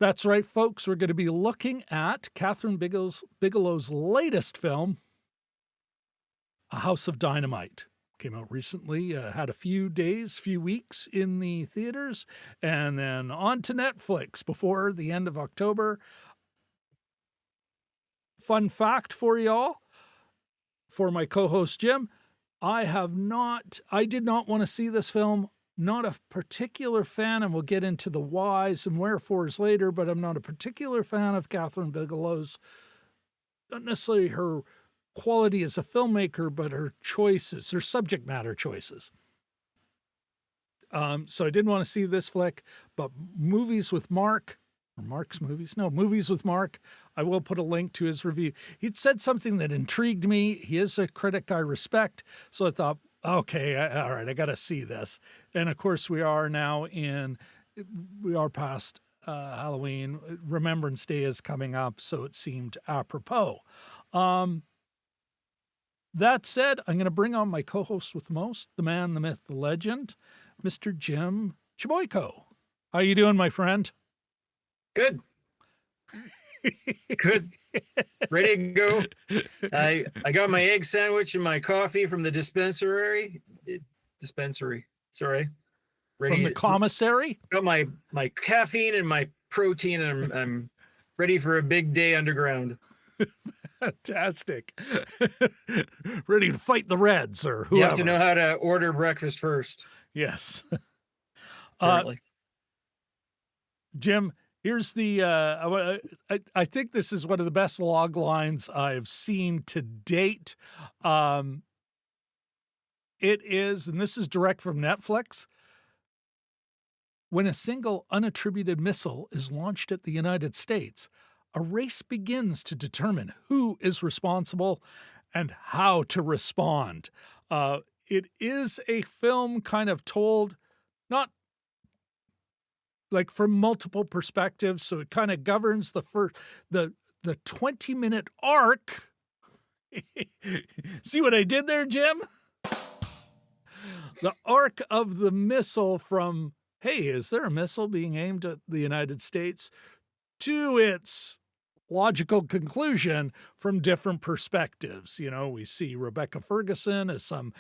That's right, folks. We're going to be looking at Catherine Bigelow's latest film, A House of Dynamite. Came out recently, had a few weeks in the theaters, and then on to Netflix before the end of October. Fun fact for y'all, for my co-host Jim, I did not want to see this film. Not a particular fan, and we'll get into the whys and wherefores later, but I'm not a particular fan of Catherine Bigelow's, not necessarily her quality as a filmmaker, but her choices, her subject matter choices. So I didn't want to see this flick, but Movies with Mark, or Mark's Movies? No, Movies with Mark. I will put a link to his review. He'd said something that intrigued me. He is a critic I respect, so I thought, okay, all right, I got to see this. And of course, we are past Halloween. Remembrance Day is coming up, so it seemed apropos. That said, I'm going to bring on my co-host with most, the man, the myth, the legend, Mr. Jim Chaboyko. How you doing, my friend? Good. Good. Ready to go. I got my egg sandwich and my coffee from the dispensary. Sorry. Ready From the commissary? Got my caffeine and my protein, and I'm ready for a big day underground. Fantastic. Ready to fight the Reds or whoever. You have to know how to order breakfast first. Yes. Jim, here's the I think this is one of the best log lines I've seen to date. It is, and this is direct from Netflix. When a single unattributed missile is launched at the United States, a race begins to determine who is responsible and how to respond. It is a film kind of told not like from multiple perspectives, so it kind of governs the 20-minute arc. See what I did there, Jim? The arc of the missile from, hey, is there a missile being aimed at the United States, to its logical conclusion from different perspectives. You know, we see Rebecca Ferguson as some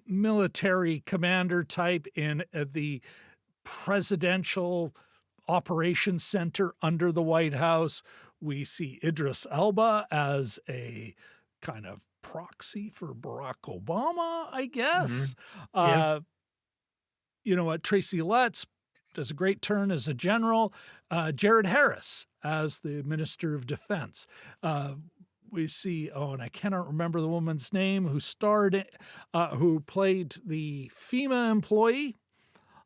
military commander type in the presidential operations center under the White House. We see Idris Elba as a kind of proxy for Barack Obama, I guess. Mm-hmm. Yeah. You know what? Tracy Letts does a great turn as a general. Jared Harris as the Minister of Defense. We see, and I cannot remember the woman's name who starred, who played the FEMA employee.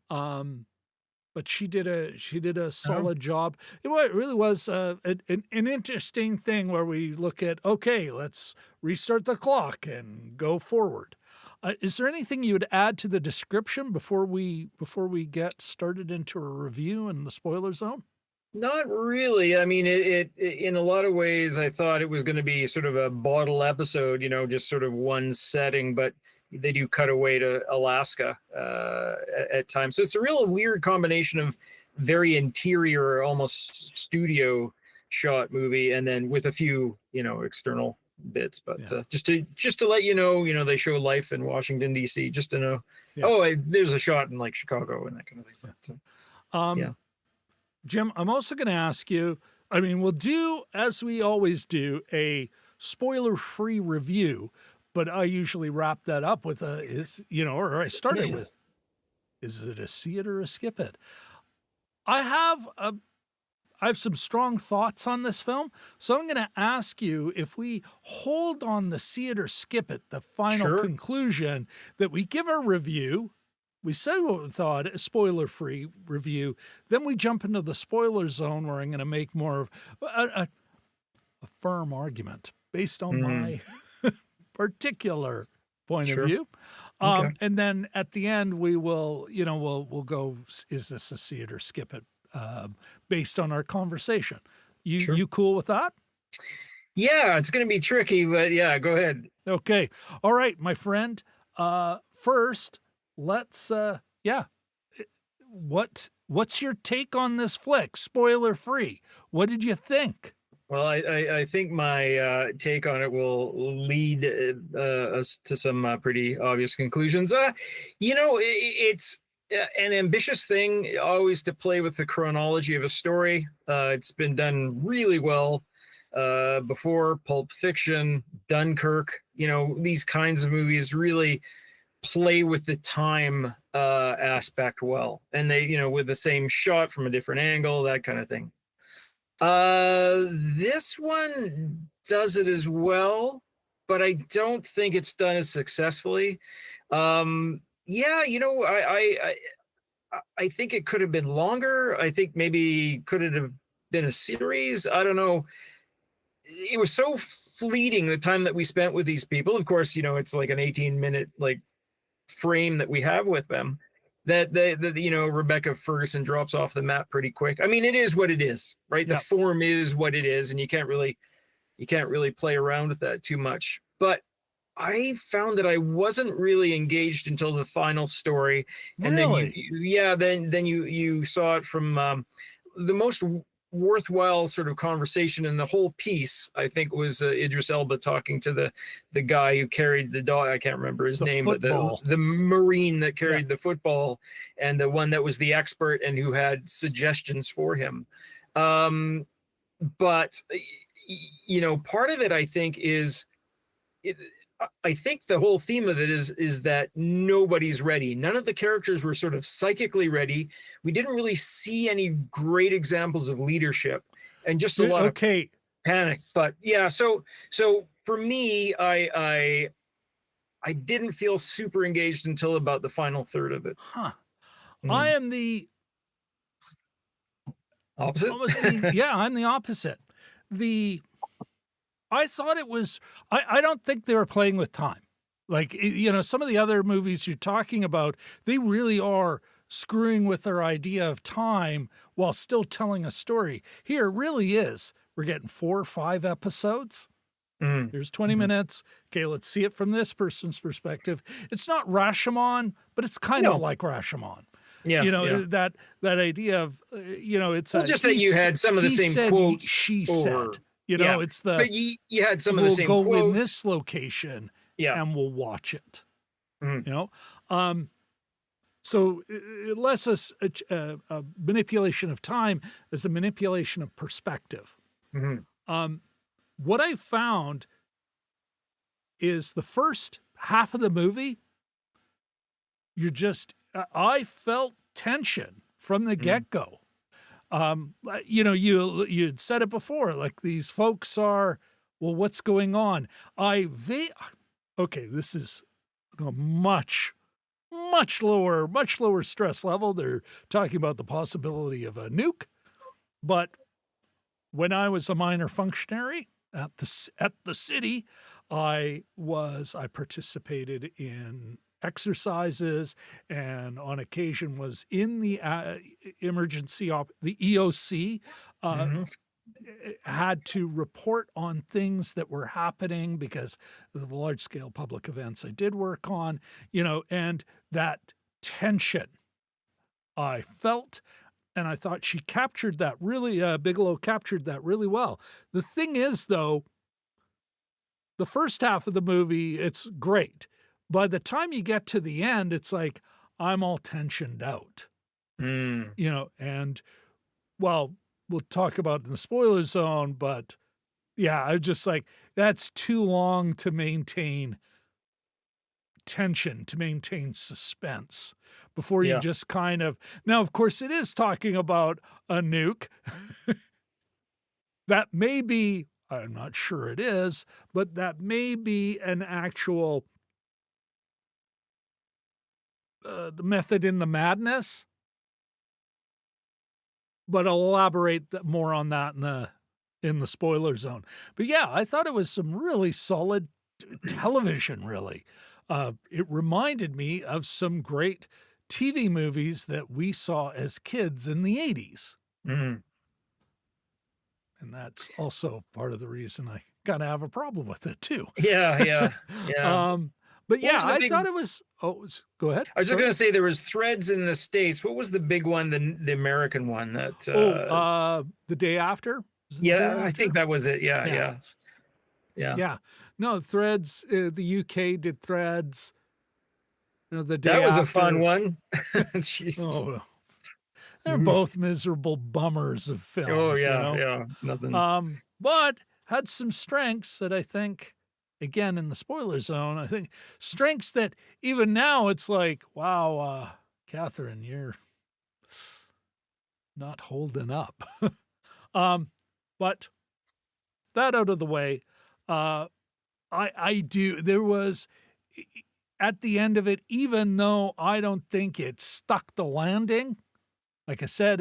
But she did a solid job. It really was an interesting thing where we look at, okay, let's restart the clock and go forward. Is there anything you would add to the description before we get started into a review in the spoiler zone? Not really. I mean, it in a lot of ways, I thought it was going to be sort of a bottle episode, you know, just sort of one setting, but they do cut away to Alaska at times. So it's a real weird combination of very interior, almost studio shot movie, and then with a few, you know, external bits. But just to let you know, they show life in Washington, D.C., just to know, there's a shot in like Chicago and that kind of thing. But, Jim, I'm also going to ask you, I mean, we'll do, as we always do, a spoiler-free review, but I usually wrap that up with or I started with, is it a see it or a skip it? I have some strong thoughts on this film, so I'm going to ask you if we hold on the see it or skip it, the final conclusion, that we give our review. We said what we thought, a spoiler-free review. Then we jump into the spoiler zone where I'm going to make more of a firm argument based on my particular point of view. And then at the end, we will, we'll go, is this a see it or skip it based on our conversation? You cool with that? Yeah, it's going to be tricky, but yeah, go ahead. Okay. All right, my friend. First, let's, what What's your take on this flick? Spoiler free. What did you think? Well, I think my take on it will lead us to some pretty obvious conclusions. It's an ambitious thing always to play with the chronology of a story. It's been done really well before. Pulp Fiction, Dunkirk, these kinds of movies really play with the time aspect well. And they, with the same shot from a different angle, that kind of thing. This one does it as well, but I don't think it's done as successfully. Yeah, I think it could have been longer. I think maybe could it have been a series? I don't know. It was so fleeting the time that we spent with these people. Of course, it's like an 18-minute like frame that we have with them that Rebecca Ferguson drops off the map pretty quick. I mean, it is what it is, right? Yeah. The form is what it is, and you can't really play around with that too much. But I found that I wasn't really engaged until the final story, and then you saw it from the most worthwhile sort of conversation in the whole piece. I think was Idris Elba talking to the guy who carried the dog. I can't remember his name, football. but the Marine that carried the football, and the one that was the expert and who had suggestions for him. But part of it, I think, is I think the whole theme of it is that nobody's ready. None of the characters were sort of psychically ready. We didn't really see any great examples of leadership, and just a lot of panic. But yeah, so for me, I didn't feel super engaged until about the final third of it. Huh. I am the opposite. I'm the opposite. I thought it was, I don't think they were playing with time. Like, some of the other movies you're talking about, they really are screwing with their idea of time while still telling a story. Here it really is. We're getting 4 or 5 episodes. There's 20 minutes. Okay, let's see it from this person's perspective. It's not Rashomon, but it's kind of like Rashomon. Yeah, that idea of, it's just that you had some of the same quotes. She said. It's the. But you had some of the same quotes. We'll go in this location, and we'll watch it. So less a manipulation of time as a manipulation of perspective. What I found is the first half of the movie, I felt tension from the get-go. You'd said it before, like these folks are, well, what's going on? This is a much lower stress level. They're talking about the possibility of a nuke. But when I was a minor functionary at the city, I participated in exercises, and on occasion was in the emergency the EOC, had to report on things that were happening because of the large scale public events I did work on, and that tension I felt, and I thought she captured that really, Bigelow captured that really well. The thing is, though, the first half of the movie, it's great. By the time you get to the end, it's like, I'm all tensioned out, and well, we'll talk about it in the spoiler zone, but yeah, I was just like, that's too long to maintain tension, to maintain suspense before you just kind of, now, of course, it is talking about a nuke that may be, I'm not sure it is, but that may be an actual the method in the madness, but I'll elaborate more on that in the spoiler zone. But yeah, I thought it was some really solid television, really. It reminded me of some great TV movies that we saw as kids in the 80s. And that's also part of the reason I kind of have a problem with it too. Yeah. But What yeah, was the I big? thought it was. Oh, go ahead. I was just Sorry. going to say there was Threads in the States. What was the big one? The American one that? Oh, the day after. Was it the day Yeah, I after? think that was it. Yeah, Yeah, yeah, yeah. yeah. No, Threads. The UK did Threads. The day That was a fun after. one. Jesus. Oh, they're Mhm. both miserable bummers of Oh films. yeah, yeah. Nothing. But had some strengths that I think, again, in the spoiler zone, I think strengths that even now it's like, wow, Catherine, you're not holding up. But that out of the way, uh, I do. There was at the end of it, even though I don't think it stuck the landing. Like I said,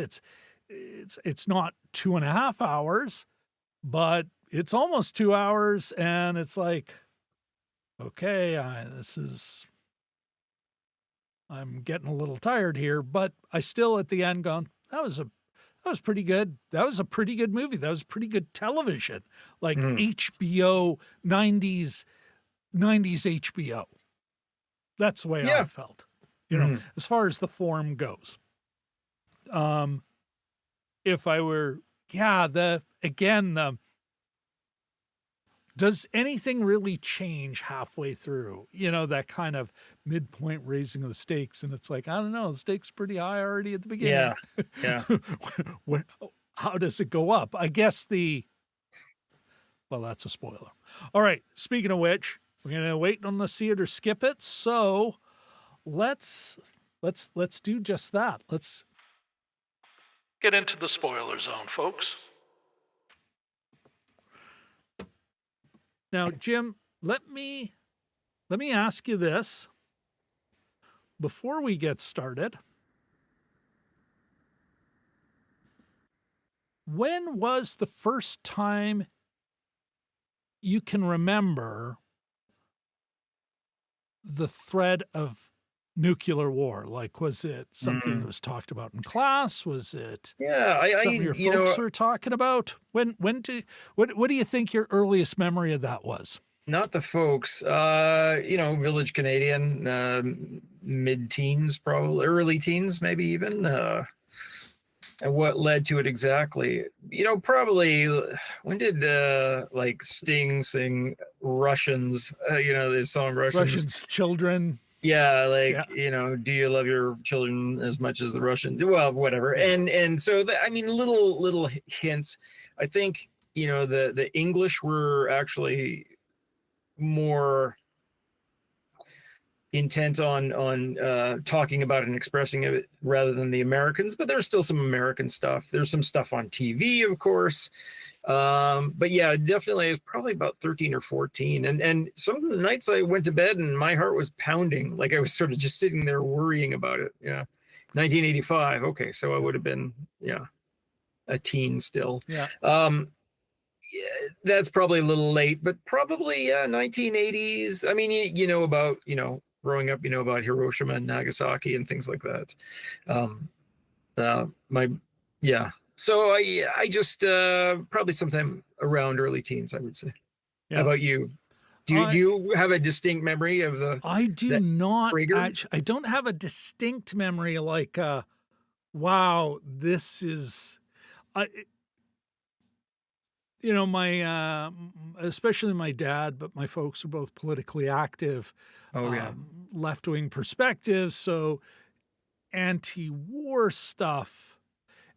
it's not 2.5 hours, but it's almost 2 hours, and it's like, okay, I'm getting a little tired here, but I still at the end gone, that was pretty good. That was a pretty good movie. That was pretty good television, like Mhm, HBO 90s HBO. That's the way I yeah. felt, Mhm. as far as the form goes. Um, if I were, yeah, does anything really change halfway through? That kind of midpoint raising of the stakes. And it's like, I don't know, the stakes are pretty high already at the beginning. Yeah, yeah. What, how does it go up? I guess well, that's a spoiler. All right. Speaking of which, we're going to wait on the see it or skip it. So let's do just that. Let's get into the spoiler zone, folks. Now, Jim, let me ask you this before we get started. When was the first time you can remember the threat of nuclear war? Like, was it something that Mhm. was talked about in class? Was it Yeah, something your you folks know, were talking about? What do you think your earliest memory of that was? not the folks. Village Canadian, mid-teens, probably early teens, maybe even. And what led to it exactly? Probably when did like Sting sing Russians? The song Russians. Russians, children. Yeah, Yeah, like, do you love your children as much as the Russian? Well, whatever. yeah. And so I mean, little hints. I think the English were actually more intent on talking about and expressing it rather than the Americans, but there's still some American stuff. There's some stuff on TV, of course. But yeah, definitely it's probably about 13 or 14. And some of the nights I went to bed and my heart was pounding, like I was sort of just sitting there worrying about it. Yeah. 1985. Okay, so I would have been, yeah, a teen still. Yeah. Yeah, that's probably a little late, but probably 1980s. I mean, you know about growing up, about Hiroshima and Nagasaki and things like that. Um, my yeah. So I just probably sometime around early teens, I would say. How Yeah. about you? Do I you have a distinct memory of I do that not trigger? actually. I don't have a distinct memory like, wow, this is. I my especially my dad, but my folks are both politically active, Oh yeah. left-wing perspectives, so anti-war stuff,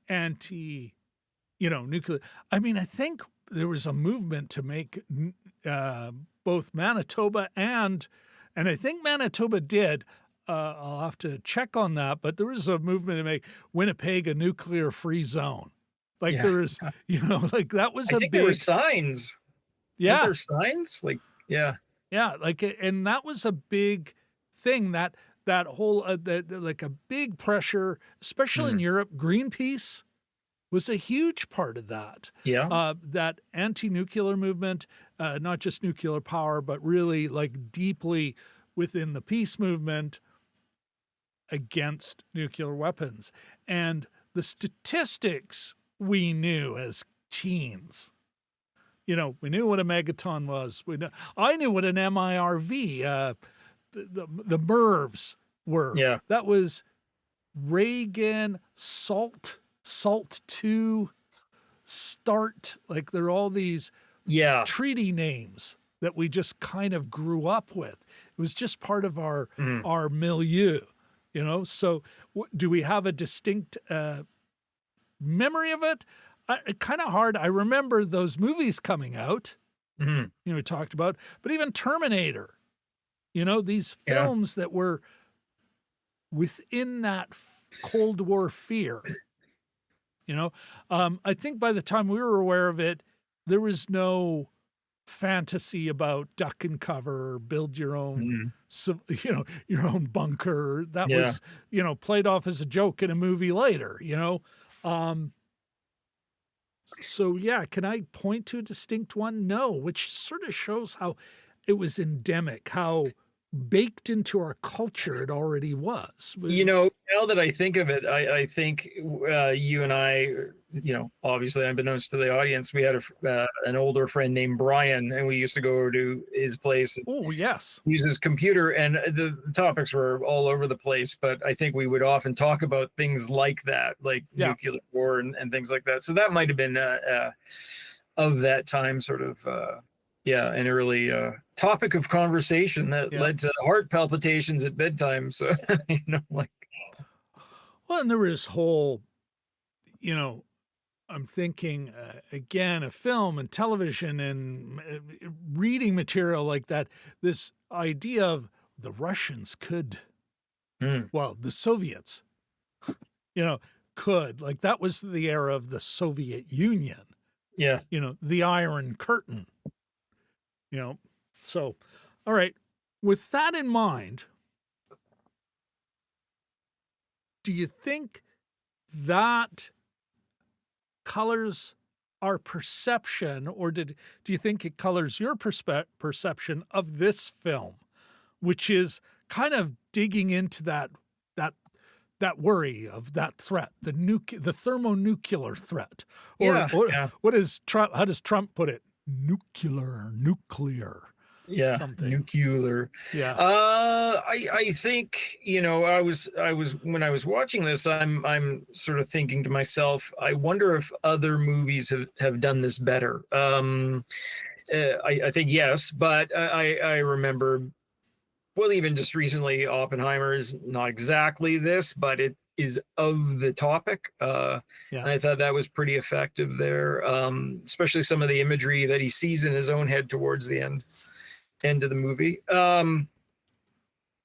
anti, nuclear. I mean, I think there was a movement to make both Manitoba and I think Manitoba did. I'll have to check on that, but there was a movement to make Winnipeg a nuclear-free zone. Like Yeah. there was, like that was I a think there were big, signs. Weren't yeah, there signs? Like, yeah. yeah, like, and that was a big thing that whole like a big pressure, especially in Mhm. Europe. Greenpeace was a huge part of that. Yeah. That anti-nuclear movement, not just nuclear power, but really like deeply within the peace movement against nuclear weapons. And the statistics we knew as teens. We knew what a megaton was. I knew what an MIRV, the Mervs were. Yeah. That was Reagan, Salt 2, Start. Like they're all these Yeah. treaty names that we just kind of grew up with. It was just part of our Mhm. our milieu, you know. So, do we have a distinct memory of it? Kind of hard. I remember those movies coming out. Mhm. You know, we talked about, but even Terminator. You know, these Yeah. films that were within that Cold War fear. You know, I think by the time we were aware of it, there was no fantasy about duck and cover, build your own, Mhm. you know, your own bunker. That Yeah. was, you know, played off as a joke in a movie later. You know, so yeah, can I point to a distinct one? No, which sort of shows how it was endemic, how baked into our culture it already was. You know, now that I think of it, I think you and I, you know, obviously unbeknownst to the audience, we had an older friend named Brian, and we used to go over to his place and Oh yes, use his computer, and the topics were all over the place. But I think we would often talk about things like that, like yeah, nuclear war and things like that. So that might have been of that time, sort of. Yeah, an early topic of conversation that yeah. led to heart palpitations at bedtime. So, you know, like, Well, and there was whole, you know, I'm thinking again, a film and television and reading material like that. This idea of the Russians could, mm, well, the Soviets, you know, could, like that was the era of the Soviet Union, yeah. you know, the Iron Curtain, you know. So, all right, with that in mind, do you think that colors our perception, or do you think it colors your perception of this film, which is kind of digging into that that worry of that threat, the thermonuclear threat, or Yeah. Yeah. what is Trump? How does Trump put it? Nuclear, Yeah. something. Nuclear. Yeah, I think, you know, I was when I was watching this, I'm sort of thinking to myself, I wonder if other movies have done this better. I think yes, but I remember, well, even just recently, Oppenheimer is not exactly this, but it is of the topic. yeah, And I thought that was pretty effective there, especially some of the imagery that he sees in his own head towards the end of the movie.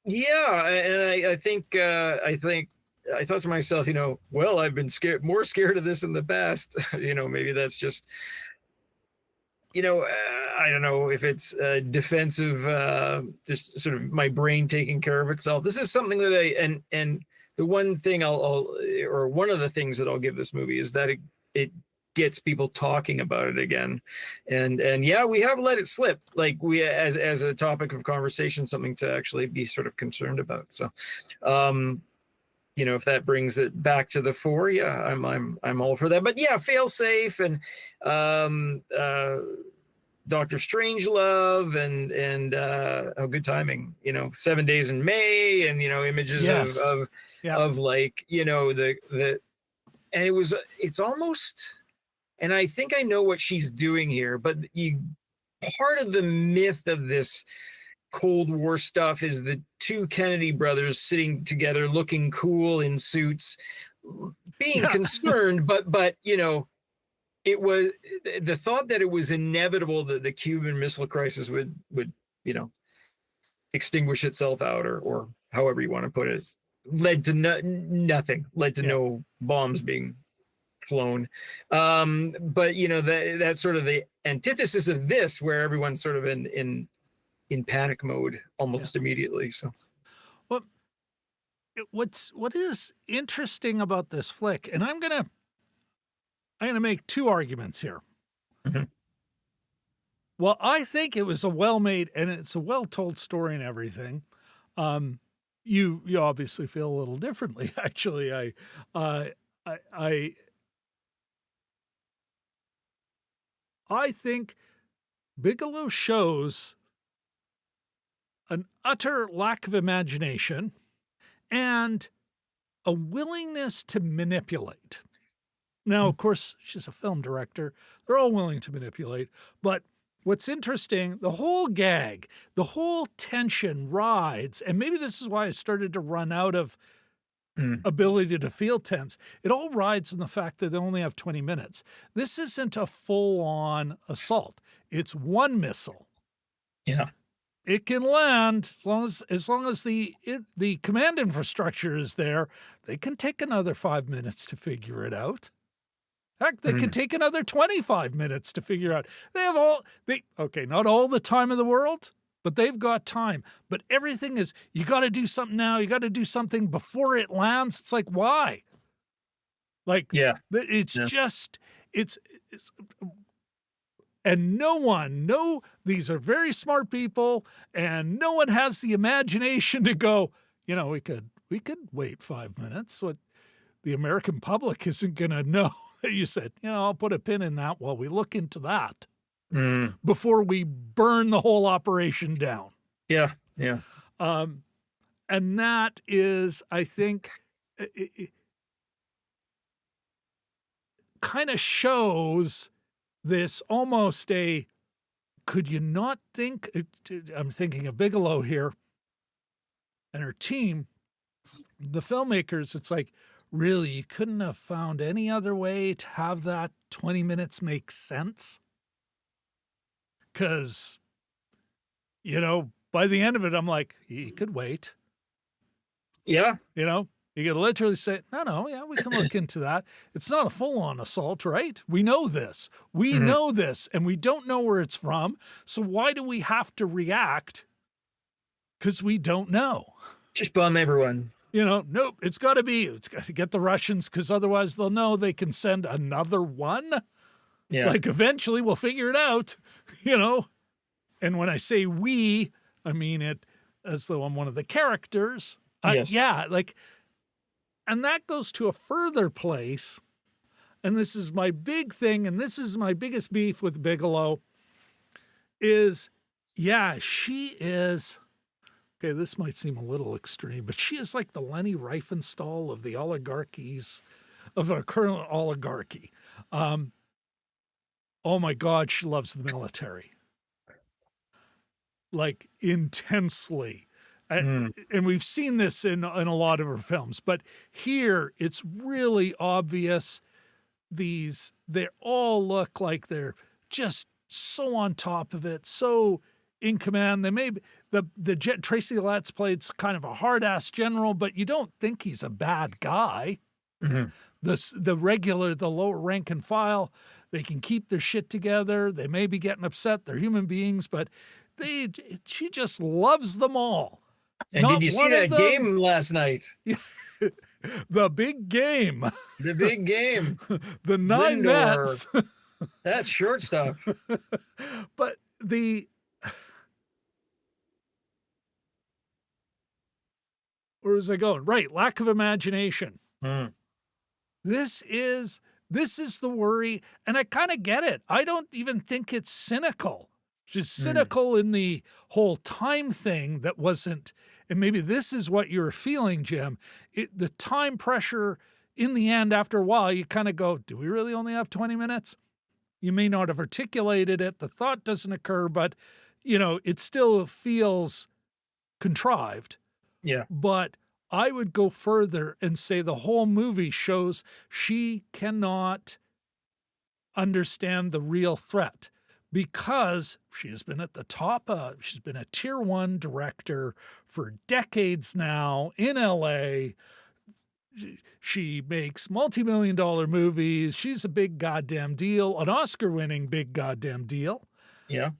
Yeah, and I think I thought to myself, you know, well, I've been more scared of this in the past. You know, maybe that's just, you know, I don't know if it's defensive, just sort of my brain taking care of itself. This is something that and the one thing or one of the things that I'll give this movie is that it gets people talking about it again, and yeah, we have let it slip, like we as a topic of conversation, something to actually be sort of concerned about. So, you know, if that brings it back to the fore, yeah, I'm all for that. But yeah, fail safe and um uh Doctor Strangelove and oh, good timing, you know, 7 Days in May, and you know, images yes, yeah, of like, you know, the and it's almost, and I think I know what she's doing here, but you, part of the myth of this Cold War stuff is the two Kennedy brothers sitting together looking cool in suits, being yeah, concerned, but you know, it was the thought that it was inevitable that the Cuban Missile Crisis would, you know, extinguish itself out, or however you want to put it, led to nothing, led to yeah, no bombs being flown. But you know, that's sort of the antithesis of this, where everyone's sort of in panic mode yeah. almost immediately. So, Well, what is interesting about this flick, and I'm gonna make two arguments here. mhm. Well, I think it was a well-made and it's a well-told story and everything. Um, you obviously feel a little differently. Actually, uh, I I I think Bigelow shows an utter lack of imagination and a willingness to manipulate. Now, of course, she's a film director. They're all willing to manipulate. But what's interesting, the whole gag, the whole tension rides, and maybe this is why I started to run out of ability to feel tense. It all rides on the fact that they only have 20 minutes. This isn't a full-on assault. It's one missile. Yeah. It can land as long as the command infrastructure is there. They can take another 5 minutes to figure it out. Heck, they could take another 25 minutes to figure out. They have not all the time in the world, but they've got time. But everything is, you got to do something now. You got to do something before it lands. It's like, why? Like, it's just, it's, and these are very smart people, and no one has the imagination to go, we could wait 5 minutes. What the American public isn't going to know. You said, I'll put a pin in that while we look into that before we burn the whole operation down. Yeah. Yeah. And that is, I think, it kind of shows this almost could you not think, I'm thinking of Bigelow here and her team, the filmmakers, it's like, really, you couldn't have found any other way to have that 20 minutes make sense? Because, by the end of it, I'm like, you could wait. Yeah. You could literally say, no, we can look into that. It's not a full-on assault, right? We know this. We know this, and we don't know where it's from. So why do we have to react? Because we don't know. Just bomb everyone. Nope, it's got to get the Russians, because otherwise they'll know they can send another one. Yeah. Like, eventually we'll figure it out, And when I say we, I mean it as though I'm one of the characters. Yes. And that goes to a further place. And this is my big thing, and this is my biggest beef with Bigelow, is, she is... Okay, this might seem a little extreme, but she is like the Leni Riefenstahl of the oligarchies, of our current oligarchy. Oh my God, she loves the military. Like, intensely. And we've seen this in a lot of her films, but here it's really obvious. They all look like they're just so on top of it, so in command. They may be, Tracy Letts played kind of a hard-ass general, but you don't think he's a bad guy. The lower rank and file, they can keep their shit together. They may be getting upset. They're human beings, but she just loves them all. And did you see that game last night? The big game. The big game. The 9 Lindor. nets. That's short stuff. But where was I going? Right, lack of imagination. This is the worry, and I kind of get it. I don't even think it's cynical. Just cynical in the whole time thing that wasn't, and maybe this is what you're feeling, Jim. The time pressure in the end, after a while, you kind of go, do we really only have 20 minutes? You may not have articulated it. The thought doesn't occur, but, it still feels contrived. Yeah. But I would go further and say the whole movie shows she cannot understand the real threat, because she has been at the top. She's been a tier 1 director for decades now in LA. She makes multi-million-dollar movies. She's a big goddamn deal, an Oscar-winning big goddamn deal. Yeah.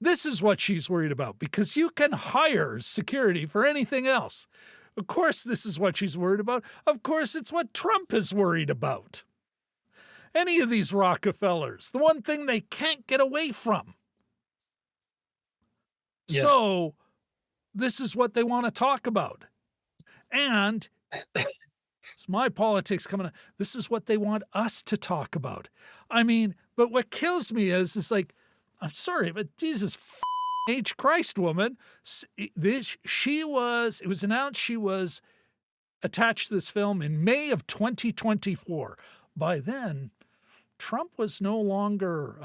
This is what she's worried about, because you can hire security for anything else. Of course, this is what she's worried about. Of course, it's what Trump is worried about. Any of these Rockefellers, the one thing they can't get away from. Yeah. So this is what they want to talk about. And it's my politics coming up. This is what they want us to talk about. I mean, but what kills me is like, I'm sorry, but Jesus Teenage Christ woman. It was announced she was attached to this film in May of 2024. By then, Trump was no longer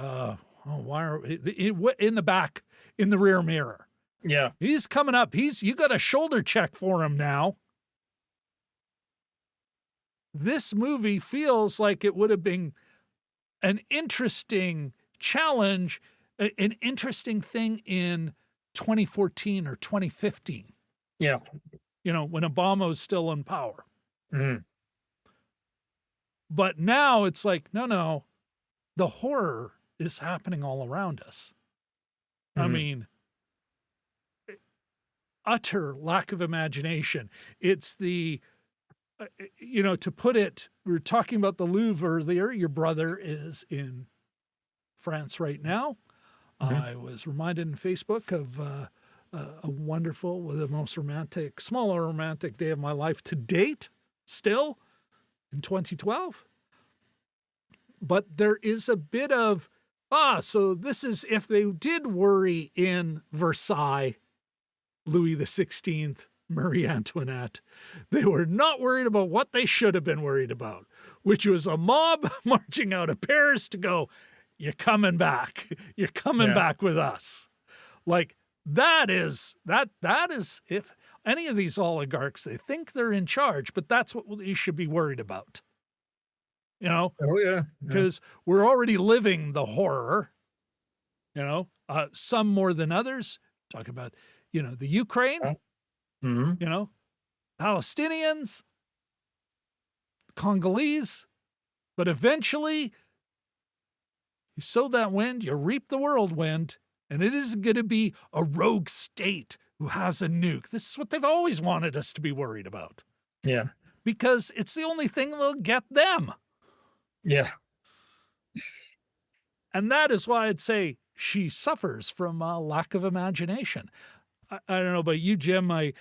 in the back, in the rear mirror. Yeah. He's coming up. You got a shoulder check for him now. This movie feels like it would have been an interesting challenge, an interesting thing in 2014 or 2015. Yeah. When Obama was still in power. Mm-hmm. But now it's like, no, the horror is happening all around us. Mm-hmm. I mean, utter lack of imagination. It's the, to put it, we were talking about the Louvre earlier. Your brother is in France right now. Mm-hmm. I was reminded on Facebook of a wonderful, the most smaller romantic day of my life to date, still in 2012. But there is a bit of, so this is, if they did worry in Versailles, Louis XVI, Marie Antoinette, they were not worried about what they should have been worried about, which was a mob marching out of Paris to go, you're coming back. You're coming back with us. Like, that is, if any of these oligarchs, they think they're in charge, but that's what you should be worried about. Oh, yeah. Because we're already living the horror, some more than others. Talk about, the Ukraine, mm-hmm. Palestinians, Congolese, but eventually you sow that wind, you reap the whirlwind, and it isn't going to be a rogue state who has a nuke. This is what they've always wanted us to be worried about. Yeah. Because it's the only thing that'll get them. Yeah. And that is why I'd say she suffers from a lack of imagination. I don't know about you, Jim. I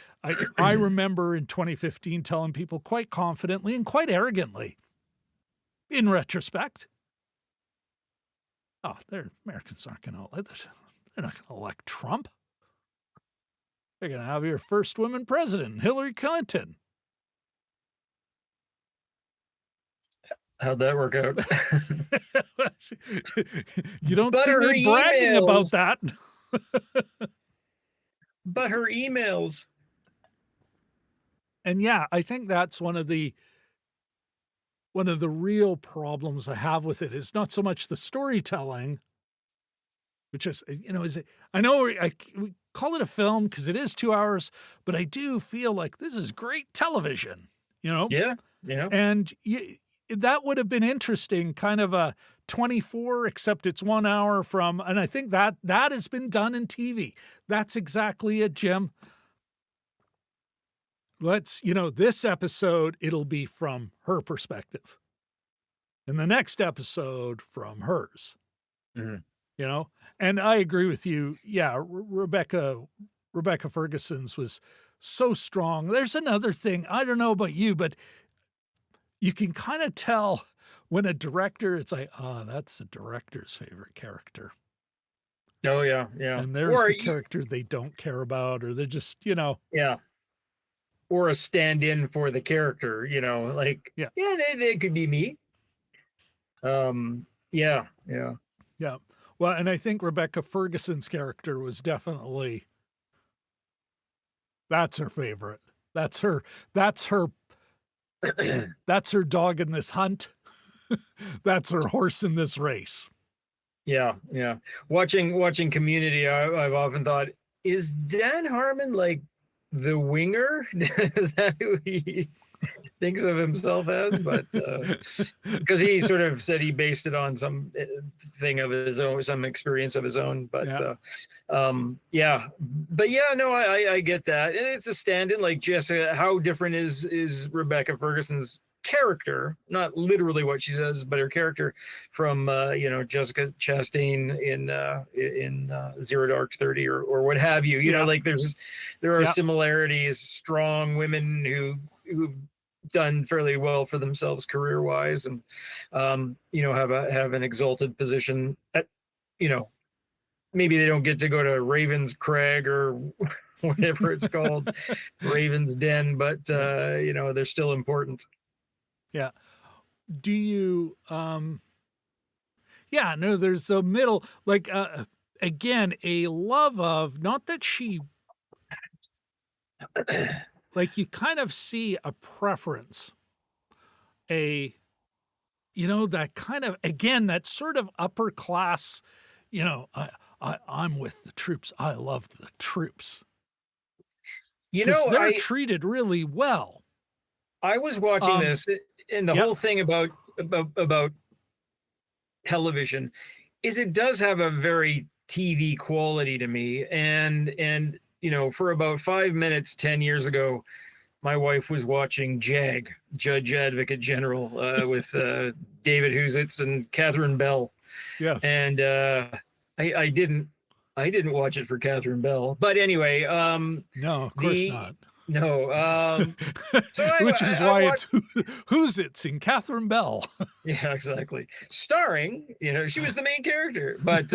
remember in 2015 telling people quite confidently and quite arrogantly, in retrospect, Americans aren't going to they're not going to elect Trump. They're going to have your first woman president, Hillary Clinton. How'd that work out? You don't see me bragging about that. But her emails. And yeah, I think that's one of the real problems I have with it is not so much the storytelling, which is, I know we call it a film because it is 2 hours, but I do feel like this is great television, Yeah. Yeah. And that would have been interesting, kind of a 24, except it's 1 hour from, and I think that has been done in TV. That's exactly it, Jim. Let's, this episode, it'll be from her perspective. And the next episode from hers. Mm-hmm. And I agree with you. Yeah, Rebecca Ferguson's was so strong. There's another thing. I don't know about you, but you can kind of tell when a director, it's like, that's a director's favorite character. Oh, yeah, yeah. And there's the character they don't care about, or they're just, Yeah. Or a stand-in for the character, they could be me. Yeah. Well, and I think Rebecca Ferguson's character was definitely, that's her favorite. That's her that's her dog in this hunt. That's her horse in this race. Yeah. Watching Community, I've often thought, is Dan Harmon like the winger? Is that who he thinks of himself as? But because he sort of said he based it on some thing of his own, some experience of his own. But I get that, and it's a stand-in. Like Jessica, how different is Rebecca Ferguson's character, not literally what she says, but her character from Jessica Chastain in Zero Dark 30 or what have you. There are similarities. Strong women who've done fairly well for themselves career wise, and have an exalted position at maybe they don't get to go to Raven's Crag or whatever it's called, Raven's Den, but you know, they're still important. Yeah. Do you yeah, no, there's a middle, like again, a love of, not that she, like, you kind of see a preference, a, you know, that kind of, again, that sort of upper class, you know, I'm with the troops. I love the troops You because know, they're treated really well. I was watching Um, this, and the yeah, whole thing about television is it does have a very TV quality to me. And you know, for about 5 minutes 10 years ago, my wife was watching Judge Advocate General, with David Huzitz and Catherine Bell, yes, and I didn't watch it for Catherine Bell, but anyway, no, of course the not. no, so Which is I why watched. it's who's it's in Catherine Bell. Yeah, exactly. Starring, you know, she was the main character, but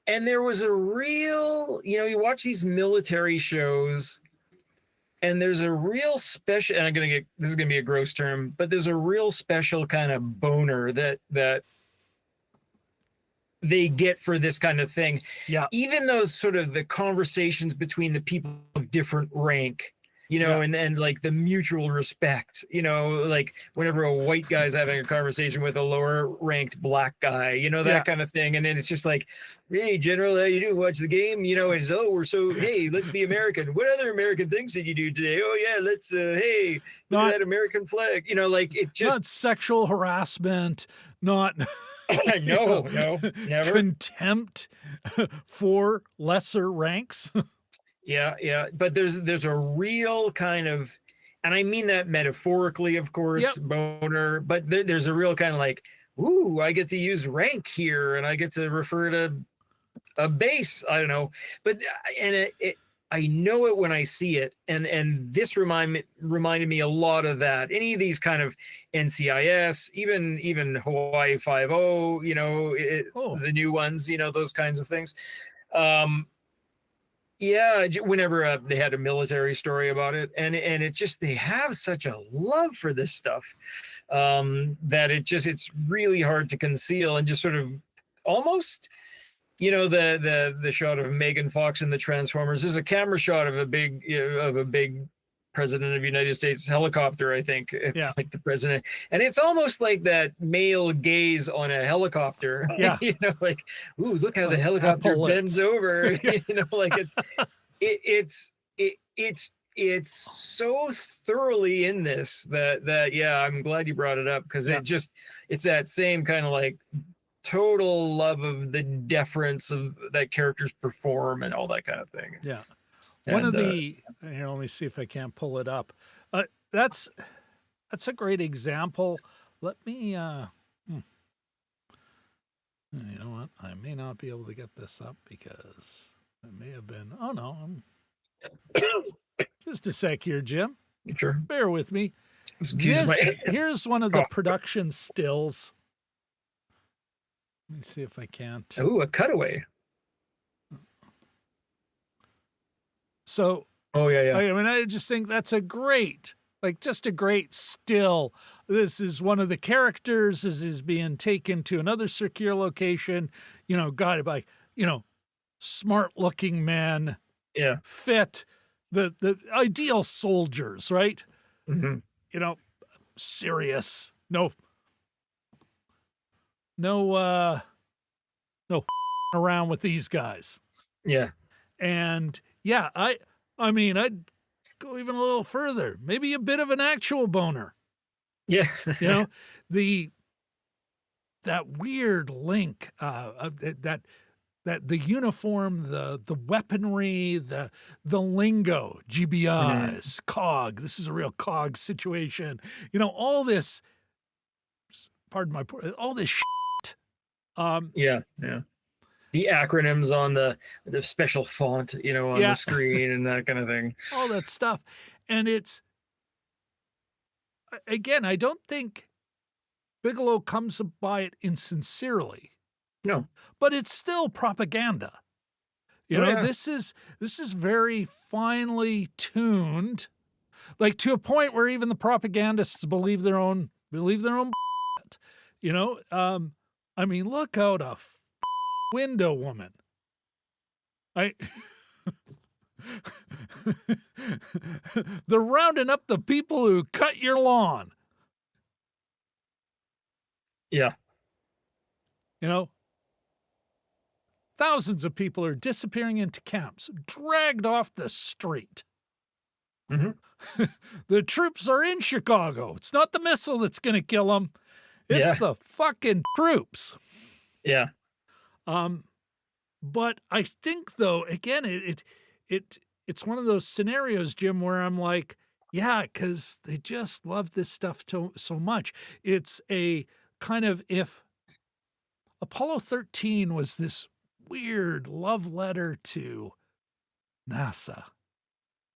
and there was a real, you know, you watch these military shows and there's a real special, and I'm gonna get, this is gonna be a gross term, but there's a real special kind of boner that they get for this kind of thing. Yeah, Even those sort of the conversations between the people of different rank, you know, yeah, and like the mutual respect, you know, like whenever a white guy's having a conversation with a lower ranked black guy, you know, yeah. that kind of thing. And then it's just like, hey, General, how you doing? Watch the game, you know, it's, oh, we're so, hey, let's be American. What other American things did you do today? Oh yeah, let's hey, look at Not that American flag. You know, like it just not sexual harassment, not you no, know, no, never. contempt for lesser ranks. Yeah, yeah, but there's a real kind of, and I mean that metaphorically, of Yep. course, boner, but there's a real kind of like, ooh, I get to use rank here, and I get to refer to a base. I don't know, but and I know it when I see it, and this reminded me a lot of that. Any of these kind of NCIS, even Hawaii 5 you know, Oh, the new ones, you know, those kinds of things. Um, yeah, whenever they had a military story about it, and it just, they have such a love for this stuff, that it's really hard to conceal, and just sort of almost, you know, the shot of Megan Fox in the Transformers. There's a camera shot of a big, you know, of a big president of the United States helicopter. I think it's yeah, like the president, and it's almost like that male gaze on a helicopter. yeah. You know, like, ooh, look how the helicopter bends Epaulets. over. Yeah, You know, like it's so thoroughly in this that yeah, I'm glad you brought it up, because yeah, it's that same kind of like total love of the deference of that characters perform and all that kind of thing. yeah. One And of the here, let me see if I can't pull it up. Uh, that's that's a great example. Let me you know what? I may not be able to get this up because it may have been, oh no, just a sec here, Jim. sure, Bear with me. excuse my Here's one of the oh, production stills. Let me see if I can't. ooh, a cutaway. So Oh yeah, yeah. I mean, I just think that's a great, like, just a great still. This is one of the characters. This is being taken to another secure location, you know, guided by, you know, smart looking men, Yeah. fit, the ideal soldiers, right? Hmm. You know, serious, no, no around with these guys. Yeah. And yeah, I mean, I'd go even a little further. Maybe a bit of an actual boner. Yeah. You know, the that weird link that the uniform, the weaponry, the lingo, Mhm. GBIs, COG. This is a real COG situation. You know, all this. Pardon my all this. Shit, Yeah. Yeah. The acronyms on the special font, you know, on the yeah, screen and that kind of thing. all that stuff, and it's again. I don't think Bigelow comes by it insincerely. No. but it's still propaganda. You Oh know, yeah. this is very finely tuned, like to a point where even the propagandists believe their own bullshit, you know? I mean, look out a window, woman. I They're rounding up the people who cut your lawn, Yeah. you know? Thousands of people are disappearing into camps, dragged off the street. Hmm. The troops are in Chicago. It's not the missile that's going to kill them. It's Yeah. the fucking troops. Yeah. Um, but I think though, again, it's one of those scenarios, Jim, where I'm like, yeah, because they just love this stuff so much. It's a kind of, if Apollo 13 was this weird love letter to NASA,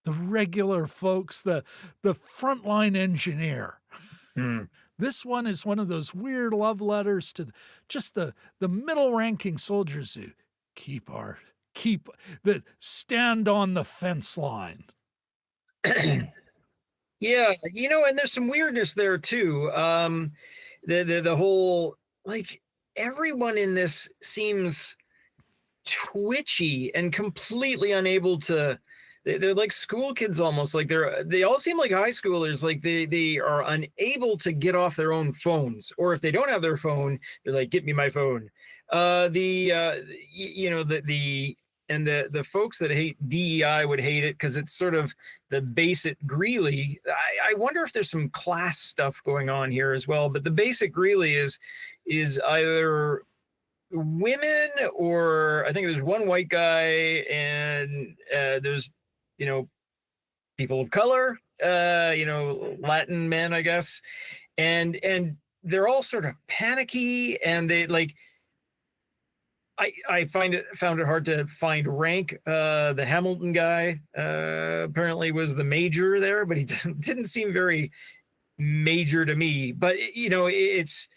the regular folks, the frontline engineer. Mm. This one is one of those weird love letters to just the middle ranking soldiers who keep the stand on the fence line. Yeah, and there's some weirdness there too. The whole, like, everyone in this seems twitchy and completely unable to. They're like school kids almost. Like they all seem like high schoolers. Like they are unable to get off their own phones, or if they don't have their phone, they're like, "Get me my phone." The and the folks that hate DEI would hate it because it's sort of the basic Greeley. I wonder if there's some class stuff going on here as well. But the basic Greeley is either women, or I think there's one white guy, and there's you know people of color, Latin men, I guess, and they're all sort of panicky, and they like. I found it hard to find rank. The Hamilton guy apparently was the major there, but he didn't seem very major to me. But it's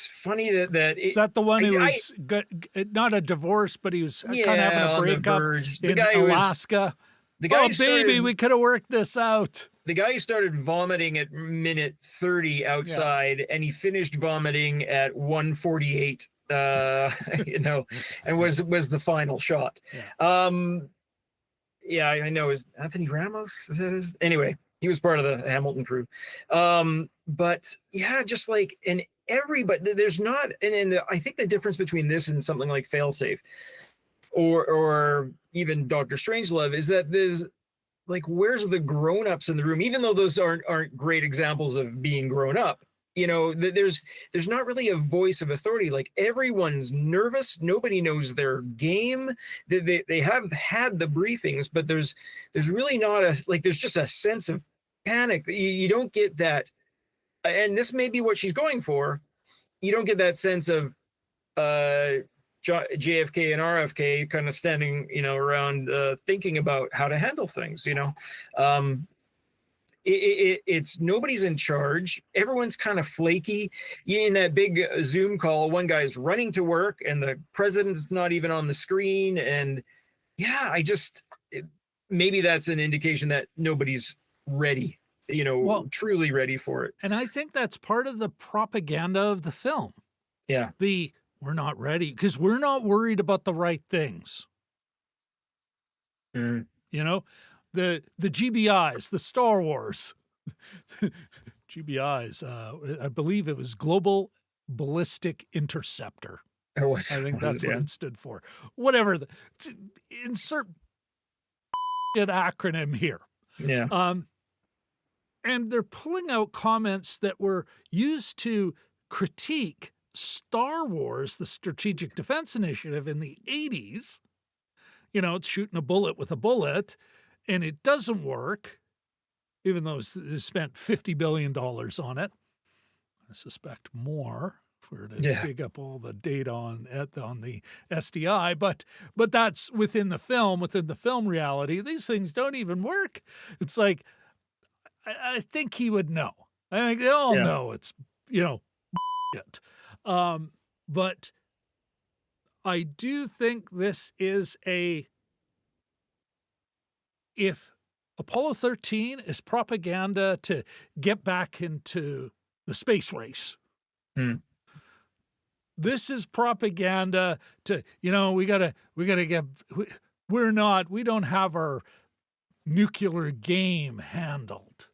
funny that Is that the one who I was not a divorce, but he was kind of having yeah, a on the breakup verge. in Alaska? The guy Oh, who baby, started we could have worked this out. the guy who started vomiting at minute 30 Yeah. outside, and he finished vomiting at 148. And was the final shot. Yeah. Yeah, I know. Is Anthony Ramos? Is that his? Anyway, he was part of the Hamilton crew. But yeah, just like, and everybody, there's not, and I think the difference between this and something like Failsafe or even Doctor Strangelove is that there's like, where's the grown-ups in the room? Even though those aren't great examples of being grown up, there's not really a voice of authority. Like, everyone's nervous, nobody knows their game. They have had the briefings, but there's really not there's just a sense of panic. You don't get that, and this may be what she's going for. You don't get that sense of JFK and RFK kind of standing, around thinking about how to handle things. It's nobody's in charge. Everyone's kind of flaky. In that big Zoom call, one guy's running to work, and the president's not even on the screen. And yeah, maybe that's an indication that nobody's ready. Well, truly ready for it. and I think that's part of the propaganda of the film. Yeah. We're not ready because we're not worried about the right things. Mm. The GBIs, the Star Wars GBIs. I believe it was Global Ballistic Interceptor. It was. I think that's what it stood for. Whatever. Insert an acronym here. Yeah. And they're pulling out comments that were used to critique Star Wars, the Strategic Defense Initiative in the 80s. It's shooting a bullet with a bullet, and it doesn't work, even though they spent $50 billion on it. I suspect more if we were to dig up all the data on the SDI, but that's within the film reality. These things don't even work. It's like, I think he would know. I think they all know it's, shit. But I do think this is if Apollo 13 is propaganda to get back into the space race, Hmm. this is propaganda to, we gotta get, we don't have our nuclear game handled.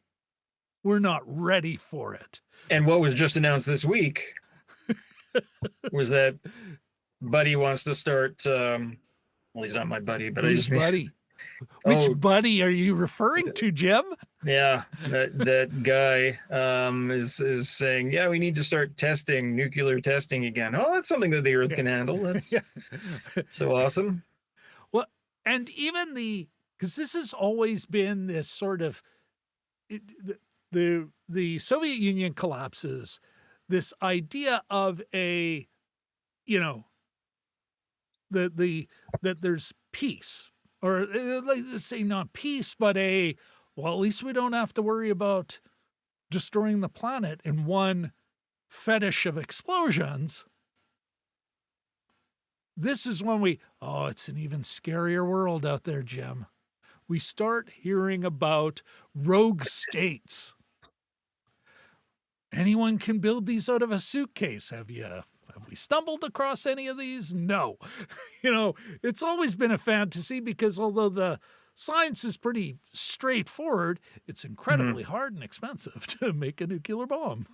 We're not ready for it. And what was just announced this week was that Buddy wants to start. Well, he's not my buddy, but I Who's just mean, buddy? Which buddy are you referring to, Jim? yeah, that guy is saying, yeah, we need to start testing nuclear testing again. Oh, that's something that the Earth can handle. That's so awesome. Well, and even because this has always been this sort of the Soviet Union collapses, this idea of that there's peace, or let's say not peace, but well, at least we don't have to worry about destroying the planet in one fetish of explosions. This is when it's an even scarier world out there, Jim. We start hearing about rogue states. Anyone can build these out of a suitcase. Have we stumbled across any of these? No. It's always been a fantasy because although the science is pretty straightforward, it's incredibly hard and expensive to make a nuclear bomb.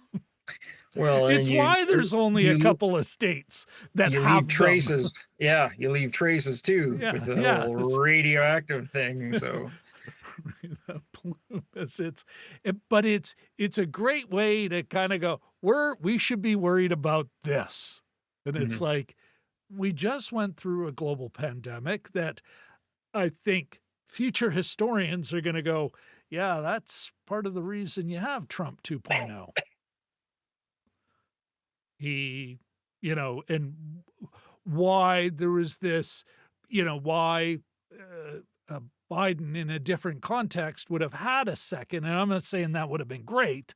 Well, it's why there's only a couple of states that have leave traces. Yeah, you leave traces too with the whole radioactive thing. So the plume but it's a great way to kind of go, we should be worried about this. And it's like, we just went through a global pandemic that I think future historians are going to go, yeah, that's part of the reason you have Trump 2.0. He, and why there was this, why Biden in a different context would have had a second. And I'm not saying that would have been great.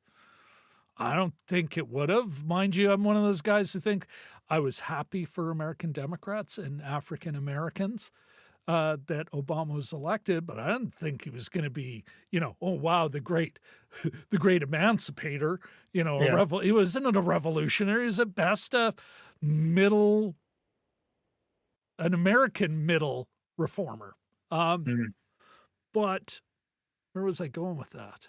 I don't think it would have. Mind you, I'm one of those guys who think I was happy for American Democrats and African Americans that Obama was elected, but I didn't think he was going to be, oh wow, the great emancipator. He wasn't a revolutionary. He was at best an American middle reformer. But where was I going with that?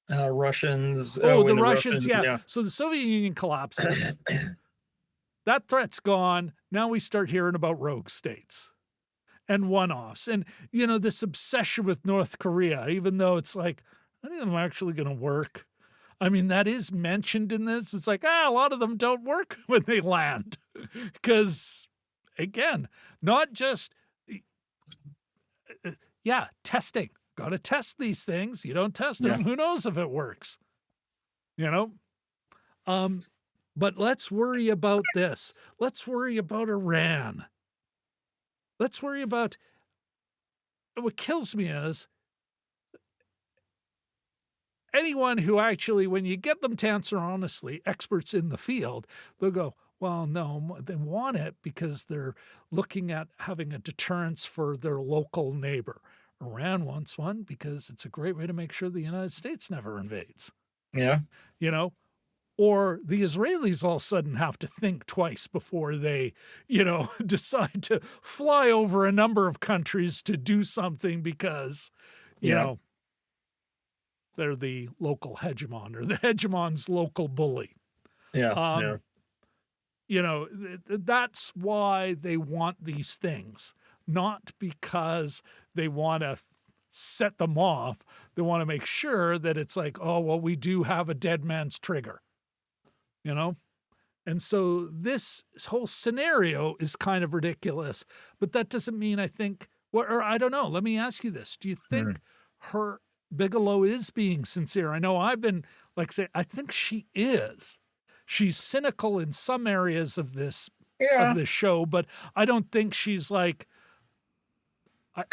Russians. The Russians, yeah. So the Soviet Union collapses. That threat's gone. Now we start hearing about rogue states and one-offs. And, this obsession with North Korea, even though it's like, I think I'm actually going to work. I mean, that is mentioned in this. It's like, a lot of them don't work when they land. Because, again, not just, testing. Got to test these things. You don't test them, who knows if it works? But let's worry about this. Let's worry about Iran. Let's worry about, what kills me is anyone who actually, when you get them to answer honestly, experts in the field, they'll go, well, no, they want it because they're looking at having a deterrence for their local neighbor. Iran wants one because it's a great way to make sure the United States never invades. Yeah. Or the Israelis all of a sudden have to think twice before they, decide to fly over a number of countries to do something because, they're the local hegemon or the hegemon's local bully. That's why they want these things, not because they want to set them off. They want to make sure that it's like, oh, well, we do have a dead man's trigger. And so this whole scenario is kind of ridiculous, but that doesn't mean I think, or I don't know. Let me ask you this. Do you think Bigelow is being sincere? I know I've been I think she is. She's cynical in some areas of this show, but I don't think she's like, I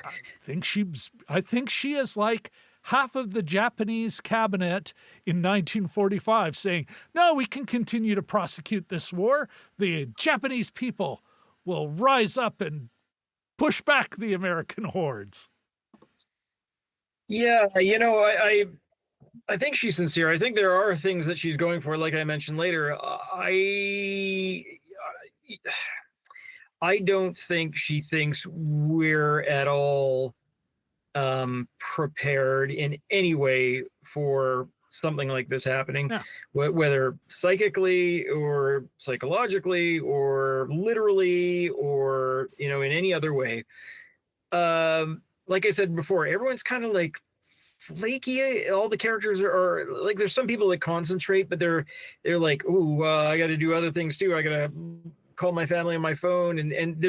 think she is like half of the Japanese cabinet in 1945 saying, no, we can continue to prosecute this war. The Japanese people will rise up and push back the American hordes. Yeah, I think she's sincere. I think there are things that she's going for, like I mentioned later. I don't think she thinks we're at all prepared in any way for something like this happening, Yeah. whether psychically or psychologically or literally or in any other way. Like I said before, everyone's kind of like flaky. All the characters are like, there's some people that concentrate, but they're like, oh, I got to do other things too. I got to call my family on my phone, and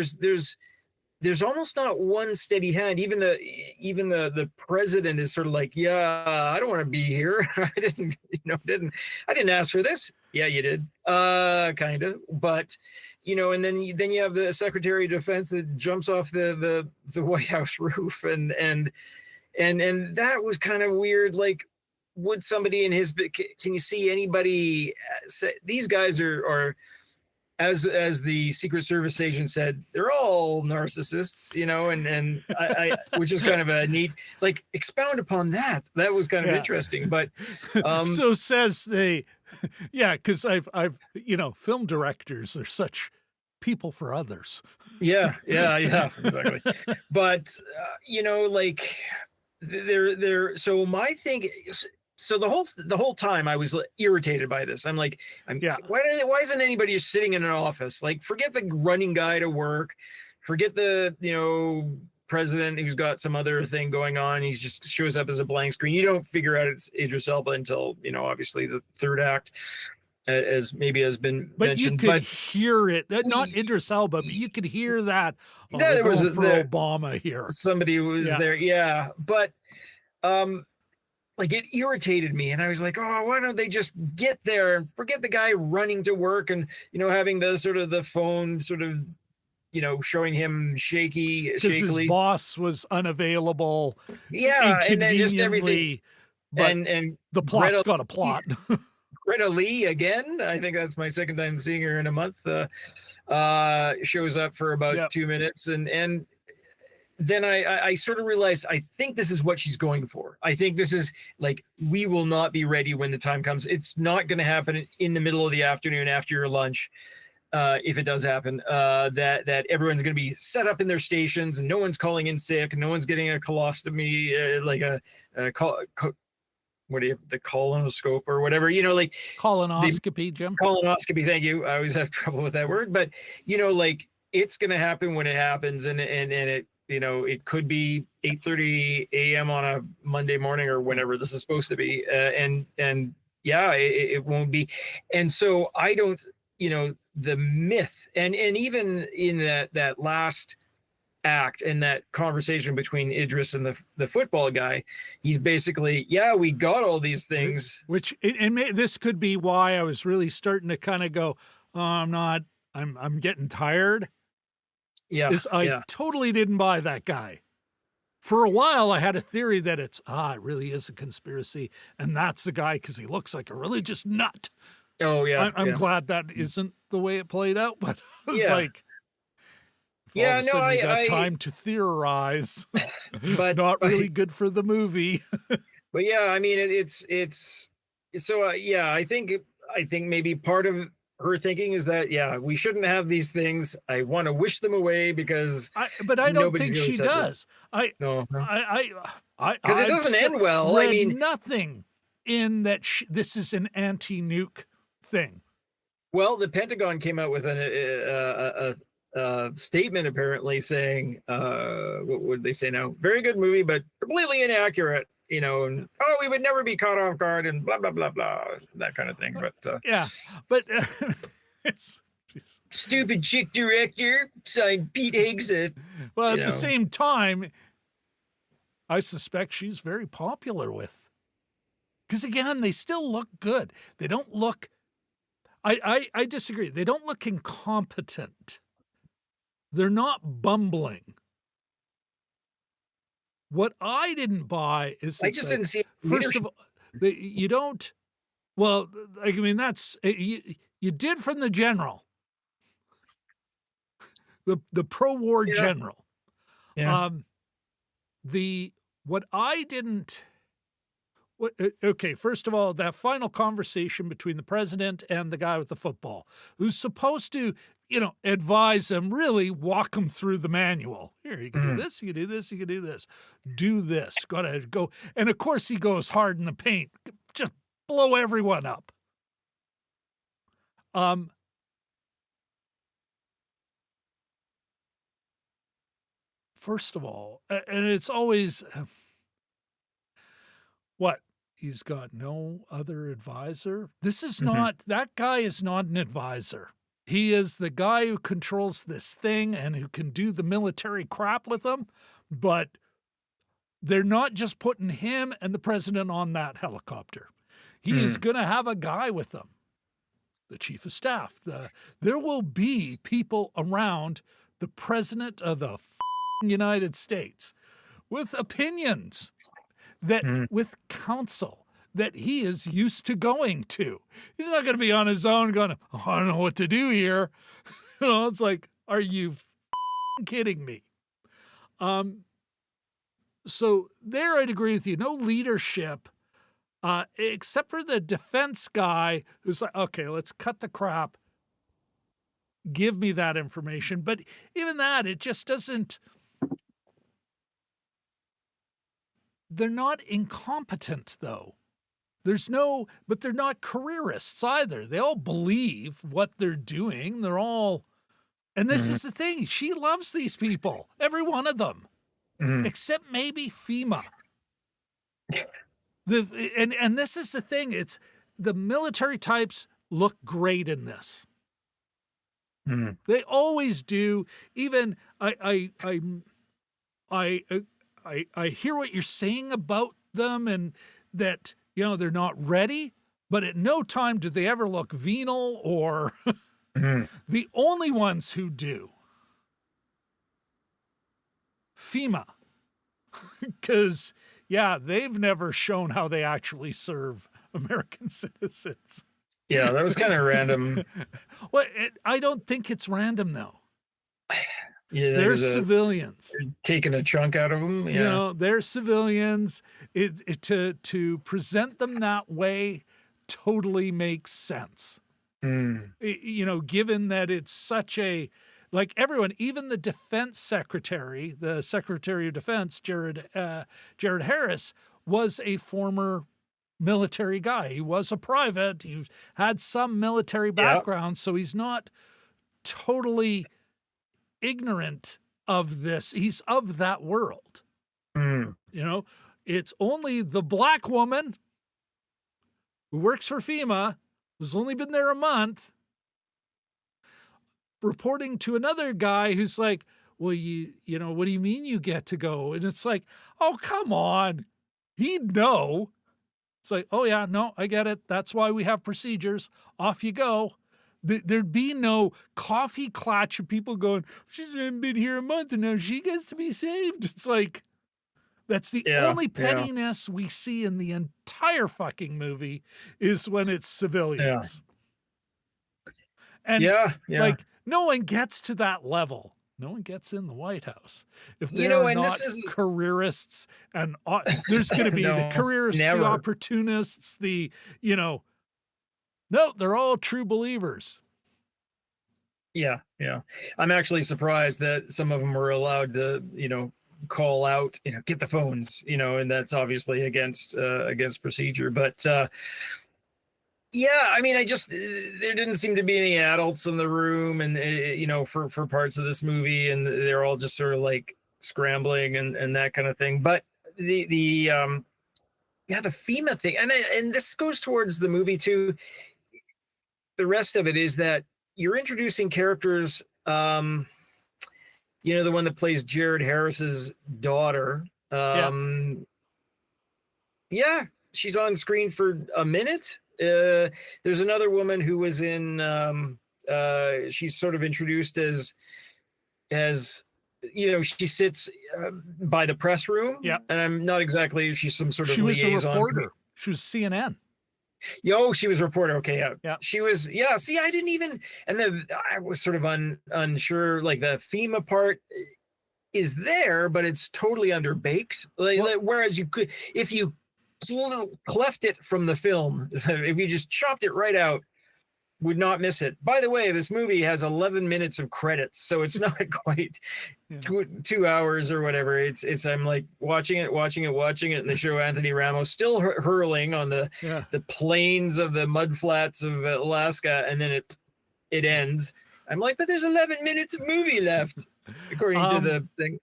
there's almost not one steady hand. Even the president is sort of like, yeah, I don't want to be here. I didn't ask for this. Yeah, you did. Kind of. But and then you have the Secretary of Defense that jumps off the White House roof, and that was kind of weird. Like, would somebody in his, can you see anybody say, these guys are as the Secret Service agent said, they're all narcissists, and I which is kind of a neat, like, expound upon that. That was kind of interesting. But so says they, yeah, because I've film directors are such people for others. Yeah, exactly. But like, so my thing is, so the whole time I was irritated by this. I'm like, why isn't anybody just sitting in an office? Like, forget the running guy to work, forget the president who's got some other thing going on. He just shows up as a blank screen. You don't figure out it's Idris Elba until obviously the third act, as maybe has been mentioned. You could hear it. Not Idris Elba, but you could hear that. Oh, that was for Obama here. Somebody was there, yeah. But like, it irritated me, and I was like, oh, why don't they just get there and forget the guy running to work and having the sort of the phone sort of showing him shakily. His boss was unavailable. Yeah, and then just everything. But the plot's got a plot. Greta Lee again. I think that's my second time seeing her in a month. Shows up for about 2 minutes, and then I sort of realized, I think this is what she's going for. I think this is like, we will not be ready when the time comes. It's not going to happen in the middle of the afternoon after your lunch. If it does happen, that everyone's going to be set up in their stations, and no one's calling in sick, and no one's getting a colostomy, like the colonoscope or whatever, like colonoscopy, Jim. Colonoscopy. Thank you. I always have trouble with that word, but like, it's going to happen when it happens, and it it could be 8:30 a.m. on a Monday morning or whenever this is supposed to be, and it won't be. And so I don't, the myth, and even in that last act and that conversation between Idris and the football guy, he's basically, we got all these things. Which, and this could be why I was really starting to kind of go, oh, I'm getting tired. I totally didn't buy that guy. For a while, I had a theory that it really is a conspiracy, and that's the guy because he looks like a religious nut. Oh, yeah. I'm glad that isn't the way it played out, but I was like, I got time to theorize, but not really good for the movie. But I mean, it's so I think maybe part of her thinking is that we shouldn't have these things. I want to wish them away because but I don't think really she does. No. Because it doesn't end well. I mean, nothing in that this is an anti-nuke thing. Well, the Pentagon came out with a statement apparently saying, what would they say now? Very good movie, but completely inaccurate. And we would never be caught off guard and blah blah blah blah, that kind of thing. But it's stupid chick director signed Pete Hegseth. Well, at the same time, I suspect she's very popular with, because again, they still look good. They don't look. I disagree. They don't look incompetent. They're not bumbling. What I didn't buy is I it's just like, didn't see first of leadership. all, you don't. Well, I mean, that's you did from the general, the pro-war Yeah, general. yeah. Um, the what I didn't. What, okay, first of all, that final conversation between the president and the guy with the football, who's supposed to, advise him, really walk him through the manual. Here, you can do Mhm. this, you can do this, you can do this, do this, gotta go. And of course, he goes hard in the paint, just blow everyone up. Um, First of all, and it's always what? He's got no other advisor? This is Mhm. not that guy is not an advisor. He is the guy who controls this thing and who can do the military crap with them, but they're not just putting him and the president on that helicopter. He is Mhm. gonna have a guy with them, the chief of staff. There will be people around the president of the United States with opinions that Mhm. with counsel that he is used to going to. He's not going to be on his own going, oh, I don't know what to do here. It's like, are you kidding me? Um, so there I'd agree with you. No leadership, except for the defense guy who's like, okay, let's cut the crap. Give me that information. But even that, it just doesn't, they're not incompetent though. But they're not careerists either. They all believe what they're doing. And this Mhm. is the thing. She loves these people, every one of them, Mhm. except maybe FEMA. And this is the thing. It's the military types look great in this. Mhm. They always do. Even I I hear what you're saying about them and that they're not ready, but at no time do they ever look venal or Mhm. the only ones who do FEMA, because yeah, they've never shown how they actually serve American citizens. Yeah, that was kind of random. Well, I don't think it's random though. You think They're is a civilians. taking a chunk out of them? Yeah. They're civilians. To present them that way totally makes sense. Mm. Given that it's such a like everyone, even the defense secretary, the secretary of defense, Jared Harris, was a former military guy. He was a private. He had some military Yeah. background, so he's not totally ignorant of this. He's of that world. Mm. You know, it's only the black woman who works for FEMA, who's only been there a month, reporting to another guy who's like, well, what do you mean you get to go? And it's like, oh, come on. He'd know. It's like, oh, yeah, no, I get it. That's why we have procedures. Off you go. There'd be no coffee clutch of people going, she's been here a month and now she gets to be saved. It's like, that's the Yeah. only Yeah. pettiness we see in the entire fucking movie is when it's Yeah. civilians. And Yeah. Yeah. like, no one gets to that level. No one gets in the White House if they are And this not is careerists. And there's going to be the no, careerists, the never. opportunists, no, they're all true believers. Yeah. Yeah. I'm actually surprised that some of them were allowed to, call out, get the phones, and that's obviously against procedure. But yeah, I mean, I just there didn't seem to be any adults in the room, and for parts of this movie, and they're all just sort of like scrambling and that kind of thing. But the yeah, the FEMA thing, and this goes towards the movie too. The rest of it is that you're introducing characters. The one that plays Jared Harris's daughter. Yeah. Yeah, she's on screen for a minute. There's another woman who was in. She's sort of introduced as she sits by the press room, Yep. and I'm not exactly, she's some sort of She was a liaison. reporter. She was CNN. Yo, she was a reporter. Okay, yeah. Yeah. She was, yeah. See, I didn't even, and then I was sort of unsure. Like the FEMA part is there, but it's totally underbaked. Whereas you could, if you cleft it from the film, if you just chopped it right out, would not miss it. By the way, this movie has 11 minutes of credits, so it's not quite two hours or whatever. It's I'm like watching it, and they show Anthony Ramos still hurling on the plains of the mudflats of Alaska, and then it ends. I'm like, but there's 11 minutes of movie left, according to the thing.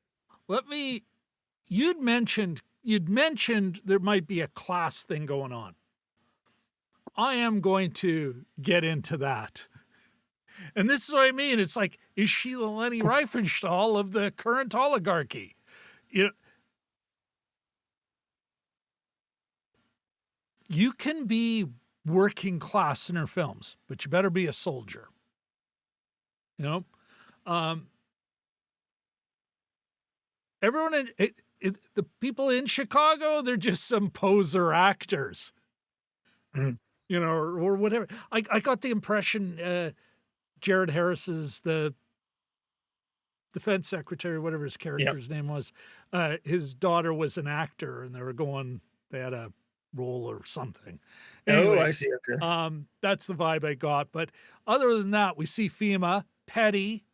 You'd mentioned there might be a class thing going on. I am going to get into that. And this is what I mean. It's like, is she the Leni Riefenstahl of the current oligarchy? You can be working class in her films, but you better be a soldier. Everyone the people in Chicago, they're just some poser actors. Mm. Or whatever. I got the impression Jared Harris's, the defense secretary, whatever his character's name was, his daughter was an actor, and they had a role or something. Anyway, I see. Okay. That's the vibe I got. But other than that, we see FEMA, petty,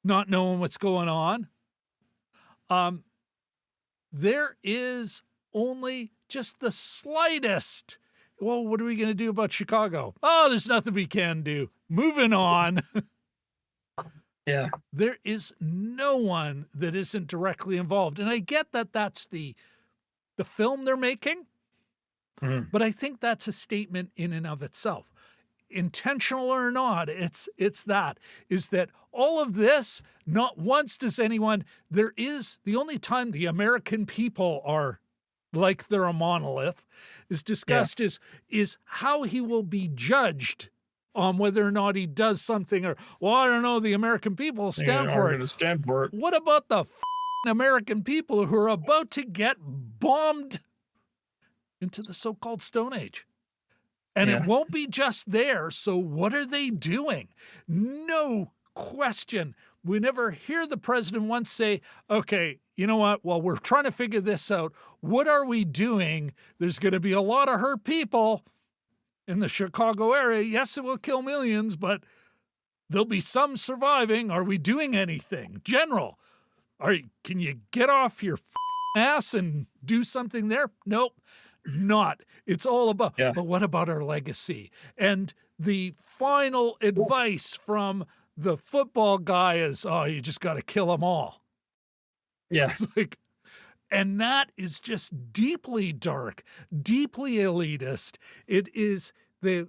not knowing what's going on. There is only just the slightest, well, what are we going to do about Chicago? Oh, there's nothing we can do. Moving on. Yeah. There is no one that isn't directly involved. And I get that that's the film they're making, but I think that's a statement in and of itself. Intentional or not, it's that all of this, not once does anyone, the only time the American people are like they're a monolith is discussed is how he will be judged on whether or not he does something, or, well, I don't know, the American people stand for it. What about the American people who are about to get bombed into the so-called Stone Age? And it won't be just there. So what are they doing? No question. We never hear the president once say, okay, you know what? Well, we're trying to figure this out. What are we doing? There's going to be a lot of hurt people in the Chicago area. Yes, it will kill millions, but there'll be some surviving. Are we doing anything? General, can you get off your ass and do something there? Nope. Not. It's all about, but what about our legacy? And the final advice from the football guy is, oh, you just got to kill them all. Yeah. It's like, and that is just deeply dark, deeply elitist. It is the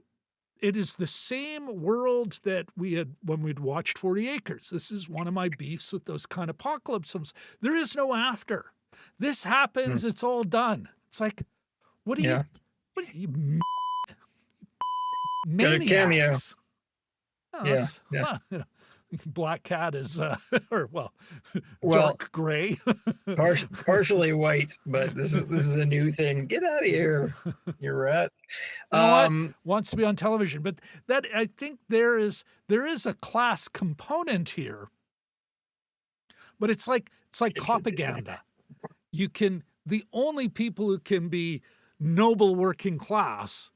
same world that we had when we'd watched 40 Acres. This is one of my beefs with those kind of apocalypse films. There is no after. This happens, it's all done. It's like, what do you maniacs? Cameo. Oh, Black Cat is, dark gray. partially white, but this is a new thing. Get out of here, you rat. You know what? Wants to be on television, but that, I think there is a class component here, but it's like propaganda. The only people who can be noble working class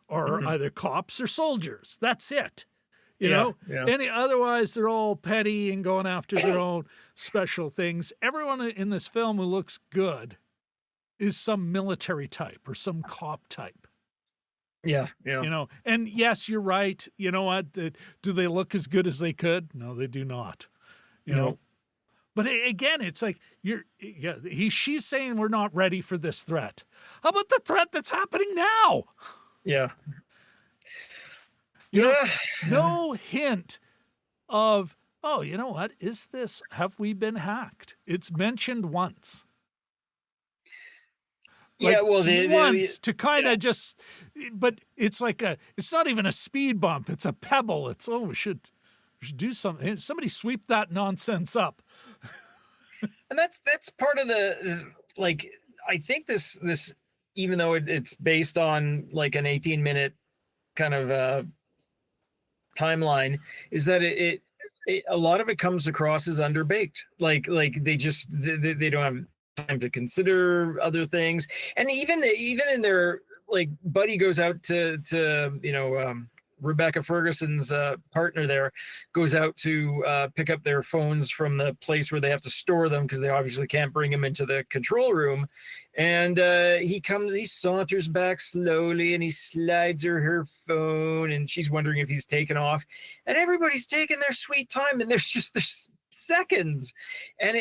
are either cops or soldiers. That's it. You know, otherwise they're all petty and going after their own special things. Everyone in this film who looks good is some military type or some cop type. Yeah. And yes, you're right. You know what? Do they look as good as they could? No, they do not. You know. But again, it's like she's saying we're not ready for this threat. How about the threat that's happening now? Yeah. No hint of, oh, you know what? Have we been hacked? It's mentioned once. Once to kind of just, but it's like it's not even a speed bump. It's a pebble. It's, we should do something. Somebody sweep that nonsense up. And that's part of the like. I think this, even though it's based on like an 18-minute kind of timeline, is that a lot of it comes across as underbaked. Like they don't have time to consider other things, and even in their, like, Buddy goes out to Rebecca Ferguson's partner there goes out to pick up their phones from the place where they have to store them because they obviously can't bring them into the control room. And he saunters back slowly and he slides her phone, and she's wondering if he's taken off. And everybody's taking their sweet time, and there's seconds, and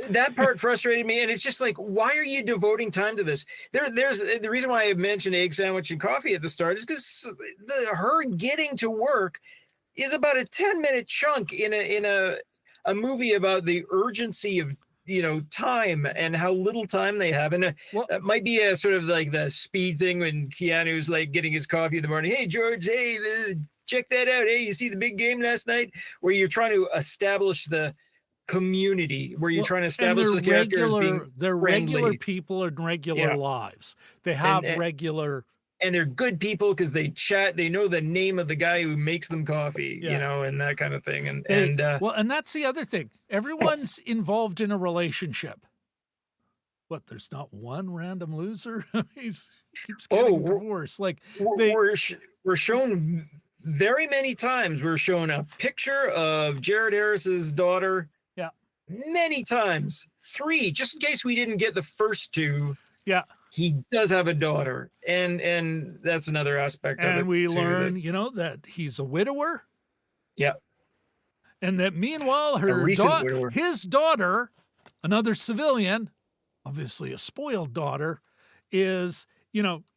that part frustrated me. And it's just like, why are you devoting time to this? There's the reason why I mentioned egg sandwich and coffee at the start is because her getting to work is about a 10-minute chunk in a movie about the urgency of time and how little time they have. And it might be a sort of like the speed thing when Keanu's like getting his coffee in the morning. Hey George, hey, check that out. Hey, you see the big game last night? Where you're trying to establish the community, where you're trying to establish the characters being they're friendly. regular people in regular lives. They have regular, and they're good people because they chat. They know the name of the guy who makes them coffee, and that kind of thing. And that's the other thing. Everyone's involved in a relationship. What? There's not one random loser. He keeps getting divorced. Like we're shown very many times. We're shown a picture of Jared Harris's daughter. Yeah. Many times. 3, just in case we didn't get the first 2. Yeah. He does have a daughter, and that's another aspect of it. And we learn, that he's a widower. Yeah. And that meanwhile, his daughter, another civilian, obviously a spoiled daughter, is,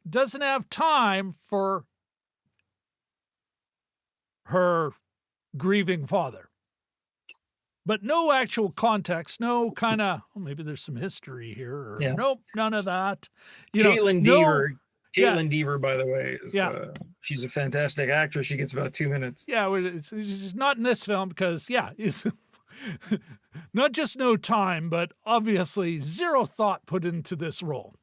doesn't have time for her grieving father. But no actual context, no kind of, maybe there's some history here. Or, nope, none of that. Caitlin Deaver, by the way, she's a fantastic actress. She gets about 2 minutes. Yeah, it's not in this film because, it's not just no time, but obviously zero thought put into this role.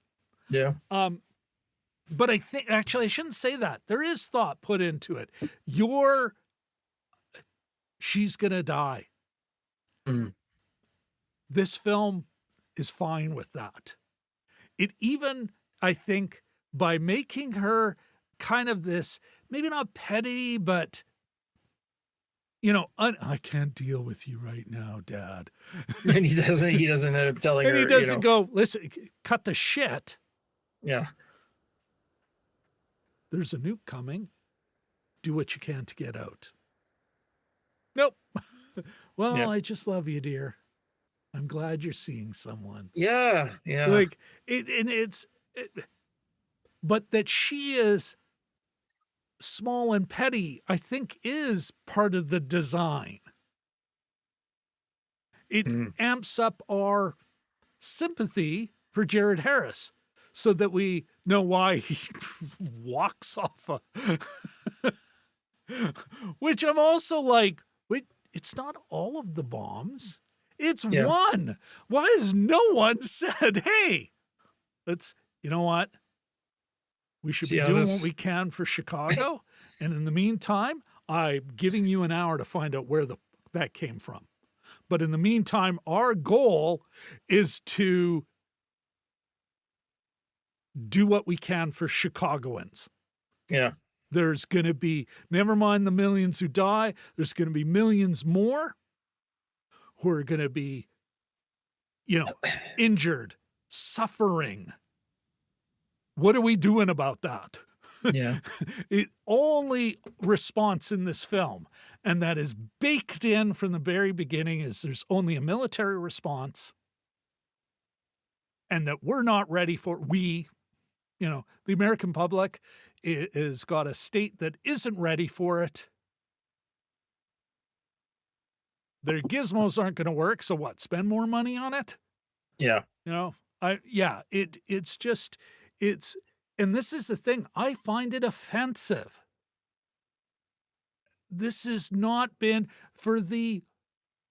Yeah. But I think, actually, I shouldn't say that. There is thought put into it. She's going to die. Mm. This film is fine with that. It even, I think, by making her kind of this, maybe not petty, but, I can't deal with you right now, Dad. And he doesn't end up telling her. And he doesn't go, listen, cut the shit. Yeah. There's a nuke coming. Do what you can to get out. Nope. Well, I just love you, dear. I'm glad you're seeing someone. Yeah. Yeah. Like but that she is small and petty, I think, is part of the design. It amps up our sympathy for Jared Harris so that we know why he walks off which I'm also like, wait, it's not all of the bombs. It's one. Why has no one said, hey, you know what? We should be doing what we can for Chicago. And in the meantime, I'm giving you an hour to find out where that came from. But in the meantime, our goal is to do what we can for Chicagoans. Yeah. There's going to be, never mind the millions who die, there's going to be millions more who are going to be, injured, suffering. What are we doing about that? Yeah. It only response in this film, and that is baked in from the very beginning, is there's only a military response, and that we're not ready for. The American public is got a state that isn't ready for it. Their gizmos aren't going to work, so what? Spend more money on it? Yeah. It's and this is the thing, I find it offensive. This has not been for the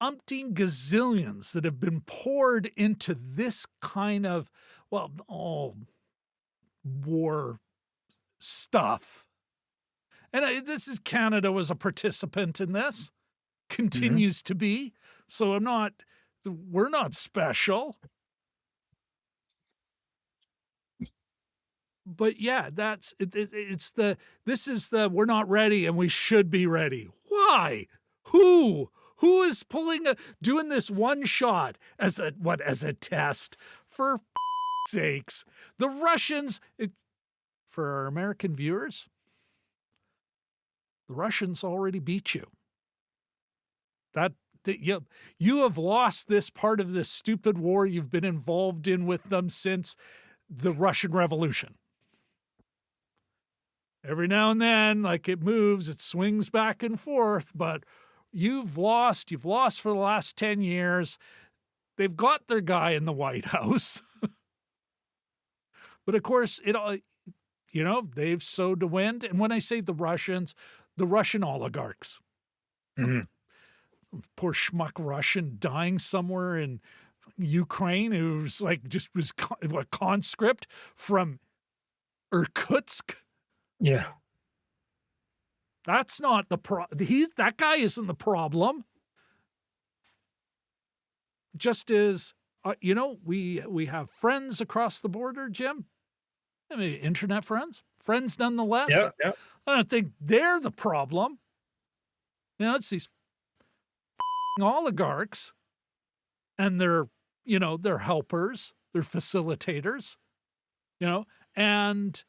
umpteen gazillions that have been poured into this kind of, well, all war stuff. And this is Canada was a participant in this, continues to be. So we're not special. But yeah, this is the we're not ready and we should be ready. Why? Who is doing this one shot as a test? For sakes. The Russians, for our American viewers, the Russians already beat you. You have lost this part of this stupid war you've been involved in with them since the Russian Revolution. Every now and then, like it moves, it swings back and forth, but you've lost for the last 10 years. They've got their guy in the White House. But of course, they've sowed the wind. And when I say the Russians, the Russian oligarchs. Poor schmuck Russian dying somewhere in Ukraine who's was a conscript from Irkutsk. Yeah. That's not the that guy isn't the problem. Just as, we have friends across the border, Jim. I mean, internet friends nonetheless. Yeah. I don't think they're the problem. It's these oligarchs and their helpers, their facilitators, and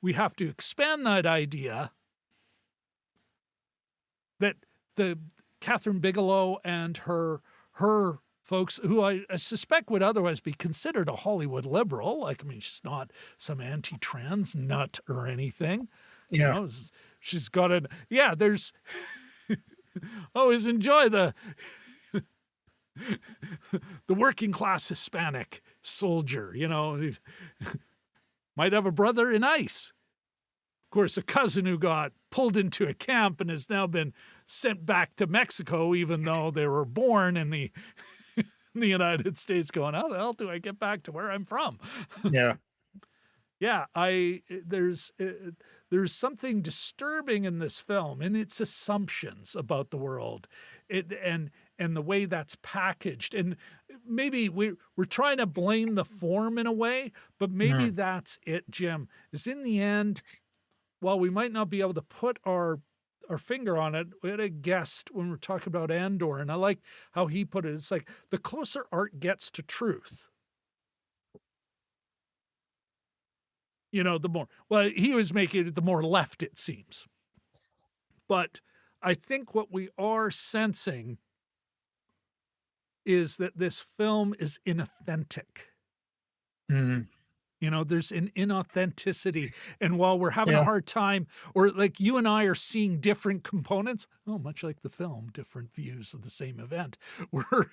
we have to expand that idea that the Catherine Bigelow and her folks, who I suspect would otherwise be considered a Hollywood liberal, she's not some anti-trans nut or anything. Yeah. She's got there's always enjoy the working class Hispanic soldier, might have a brother in ICE. Of course, a cousin who got pulled into a camp and has now been sent back to Mexico, even though they were born in the United States, going, how the hell do I get back to where I'm from? Yeah. Yeah, there's something disturbing in this film and its assumptions about the world, and the way that's packaged. And maybe we're trying to blame the form in a way, but maybe that's it, Jim. Is in the end, while we might not be able to put our finger on it, we had a guest when we're talking about Andor, and I like how he put it. It's like the closer art gets to truth, the more, well, he was making it the more left it seems. But I think what we are sensing is that this film is inauthentic. There's an inauthenticity. And while we're having a hard time, or like you and I are seeing different components, much like the film, different views of the same event, we're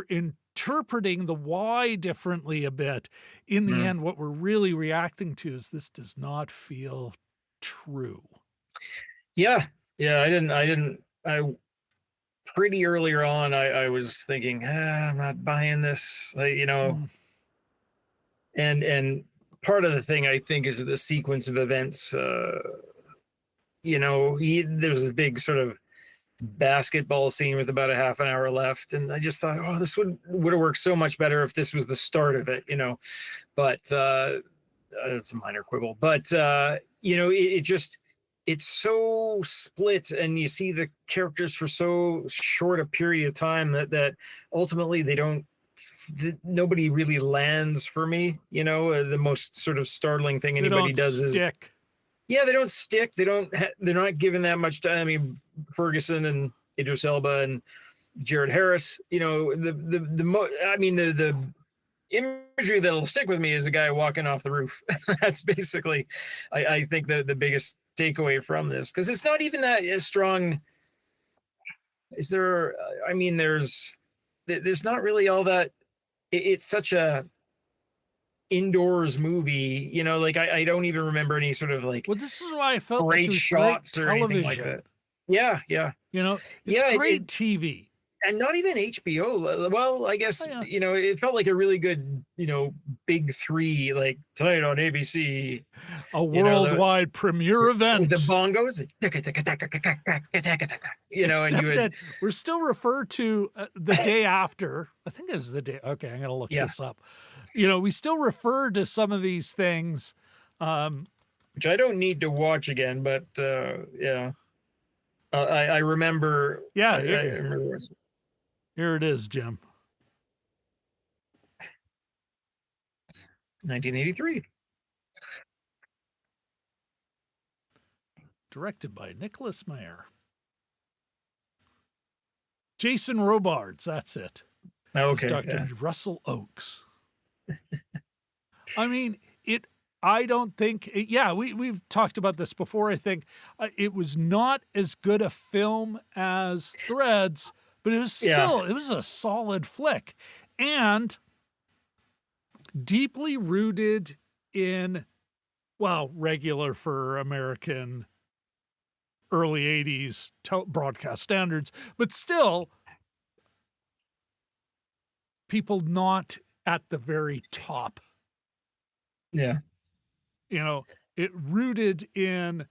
interpreting the why differently a bit. In the end, what we're really reacting to is this does not feel true. Yeah. I pretty earlier on, I was thinking, I'm not buying this, and part of the thing I think is the sequence of events. There's a big sort of basketball scene with about a half an hour left, and I just thought, this would have worked so much better if this was the start of it, but it's a minor quibble, but it's so split, and you see the characters for so short a period of time that ultimately nobody really lands for me. The most sort of startling thing anybody does is they don't stick. They're not given that much time. I mean, Ferguson and Idris Elba and Jared Harris, the imagery that'll stick with me is a guy walking off the roof. That's basically, I think the biggest takeaway from this, because it's not even that strong. Is there, there's not really all that. It's such a indoors movie, I don't even remember any sort of this is why I felt great like it was shots great or anything like that. Yeah. You know, it's Yeah, great TV. and not even HBO. Well, I Oh, guess, yeah. it felt like a really good, big three, like tonight on ABC, A the worldwide premiere with the event. bongos, and you Except would, that we're still referred to the day after. I think it was the day. Okay, I'm gonna look yeah, this up. You know, we still refer to some of these things. Um, which I don't need to watch again, but yeah, I remember, yeah, I remember. here it is, Jim. 1983. Directed by Nicholas Meyer. Jason Robards, that's it. As Okay, Dr. yeah, Russell Oakes. I mean, I don't think, yeah, we've talked about this before. I think it was not as good a film as Threads, but it was yeah, still, it was a solid flick and deeply rooted in, well, regular for American early 80s broadcast standards, but still people not at the very top. yeah, You know, it rooted in,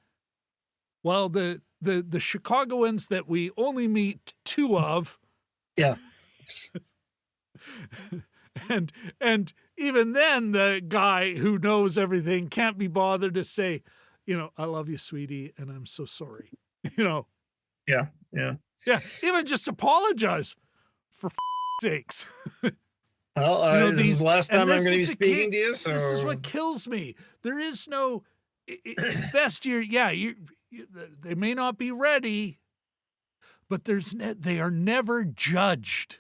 well, the Chicagoans that we only meet two of, yeah. and even then the guy who knows everything can't be bothered to say, you know, I love you, sweetie, and I'm so sorry. You know, Yeah, yeah. yeah, even just apologize for sakes. Well, You know, this is these, the last and time I'm this going to is be the key. speaking to you, This is so what kills me. There is no, at best they may not be ready, but they are never judged.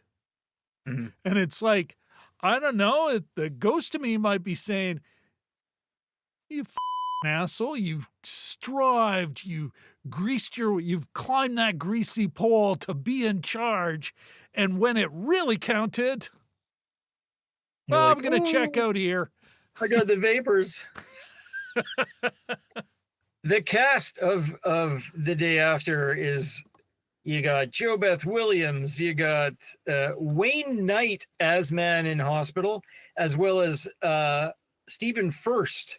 Mhm. And it's like, I don't know, the ghost of me might be saying, you asshole, you strived, you've climbed that greasy pole to be in charge. And when it really counted, You're well, I'm like, going to check oh, out here. I got the vapors. The cast of the day after is, you got Joe Beth Williams, you got Wayne Knight as Man in Hospital, as well as Stephen First,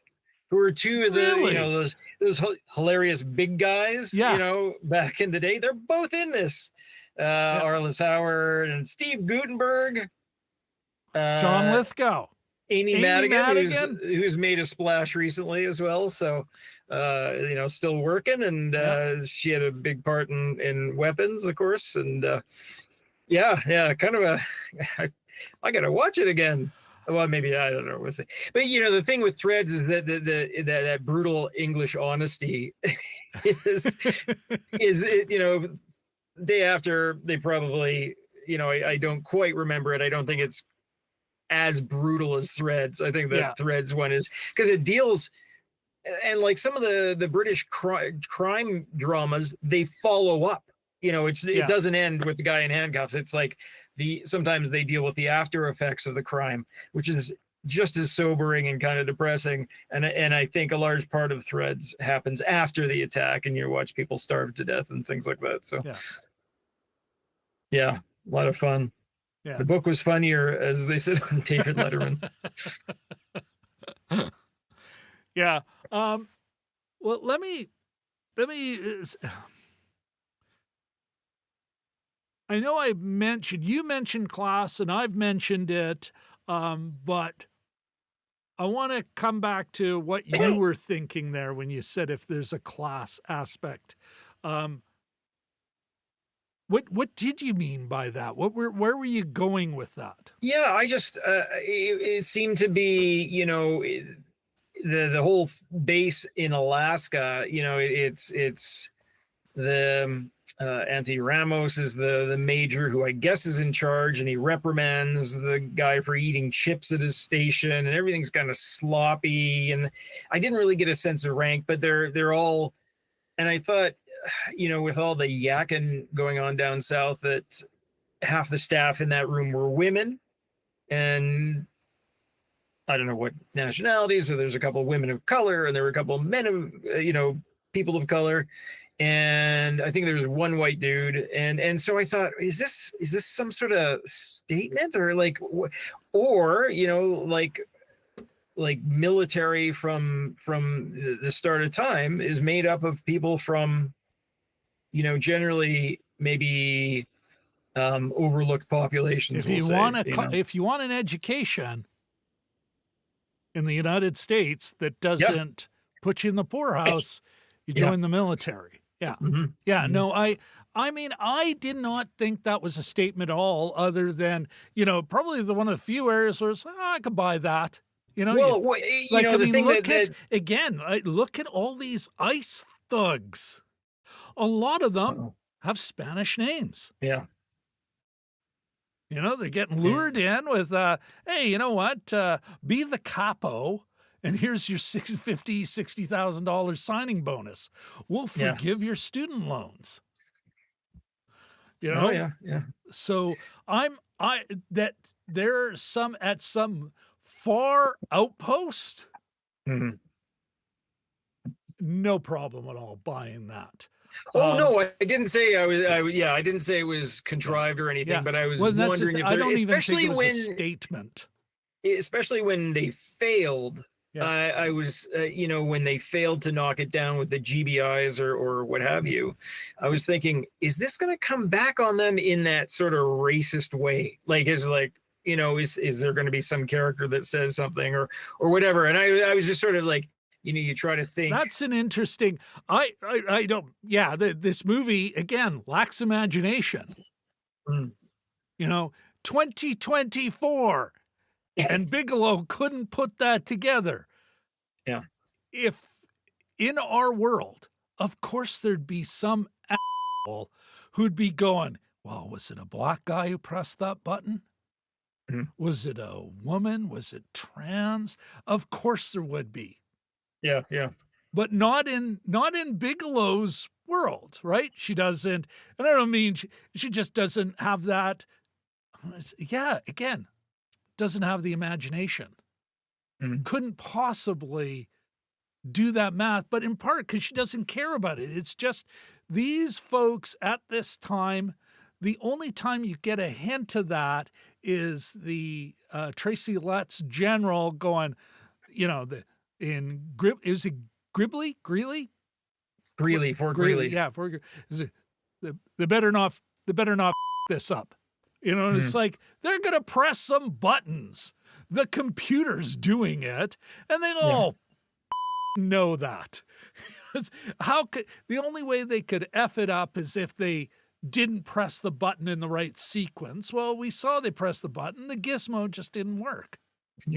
who are two of the, Really? those hilarious big guys, Yeah. back in the day. They're both in this. Yeah. Arliss Howard and Steve Gutenberg, John uh, Lithgow, Amy Amy Madigan, Madigan. who's made a splash recently as well. So, still working, and Yeah. she had a big part in Weapons, of course. And yeah, kind of a. I gotta watch it again. Well, maybe I don't know. We'll see. But the thing with Threads is that that brutal English honesty is it, day after they probably, I don't quite remember it. I don't think it's as brutal as Threads. I think that Yeah. Threads one is because it deals, and like some of the British crime dramas, they follow up. It Yeah. doesn't end with the guy in handcuffs. It's like sometimes they deal with the after effects of the crime, which is just as sobering and kind of depressing. And I think a large part of Threads happens after the attack, and you watch people starve to death and things like that. So yeah, a lot of fun. Yeah. The book was funnier, as they said on David Letterman. Yeah. Well, let me, I know you mentioned class and I've mentioned it, but I want to come back to what you were thinking there when you said if there's a class aspect. What did you mean by that? Where were you going with that? Yeah, I just it seemed to be, the whole base in Alaska. It's the Anthony Ramos is the major who I guess is in charge, and he reprimands the guy for eating chips at his station, and everything's kind of sloppy. And I didn't really get a sense of rank, but they're all. And I thought, with all the yakking going on down south, that half the staff in that room were women, and I don't know what nationalities. So there's a couple of women of color, and there were a couple of men of people of color, and I think there was one white dude, and so I thought, is this some sort of statement, or like, or like military from the start of time is made up of people from, generally maybe overlooked populations, If we'll you say, want if you want an education in the United States that Yeah. doesn't put you in the poorhouse, you Yeah. join the military. Yeah. Hmm. Yeah, Hmm. no, I mean, I did not think that was a statement at all, other than, probably the one of the few areas where it's, "Oh, I could buy that." You Well, like, I the mean, thing look at that again, look at all these ICE thugs. A lot of them uh have Spanish names. yeah. They're getting lured Yeah. in with, "Hey, you know what? Be the capo, and here's your $60,000 signing bonus. We'll Yeah. forgive your student loans." You Oh know? yeah. Yeah. So, I that there some at some far outpost, Mhm. no problem at all buying that. Oh Um, no, I didn't say yeah, I didn't say it was yeah, contrived or anything, yeah. but I was Well, that's it. wondering if I there, don't even think it was a statement. especially when they failed. Yeah. I was, when they failed to knock it down with the GBIs or what have you, I was thinking, is this going to come back on them in that sort of racist way? Like, is there going to be some character that says something or whatever? And I was just sort of like, you try to think. That's an interesting I don't yeah, this movie, again, lacks imagination. Mm. You know, 2024, and Bigelow couldn't put that together. Yeah. If in our world, of course there'd be some asshole who'd be going, "Well, was it a black guy who pressed that button? Mhm. Was it a woman? Was it trans?" Of course there would be. Yeah. Yeah. But not in Bigelow's world, right? She doesn't, and I don't mean she just doesn't have that, yeah, again, doesn't have the imagination. Mhm. Couldn't possibly do that math, but in part because she doesn't care about it. It's just these folks at this time, the only time you get a hint of that is the, Tracy Letts general going, the in Grib is it Gribbly? Greeley? Greeley, for Greeley, Greeley. yeah, for is it they better not this up. And it's Mhm. like they're gonna press some buttons. The computer's doing it, and they Yeah. all know that. How could the only way they could F it up is if they didn't press the button in the right sequence. Well, we saw they pressed the button, the gizmo just didn't work,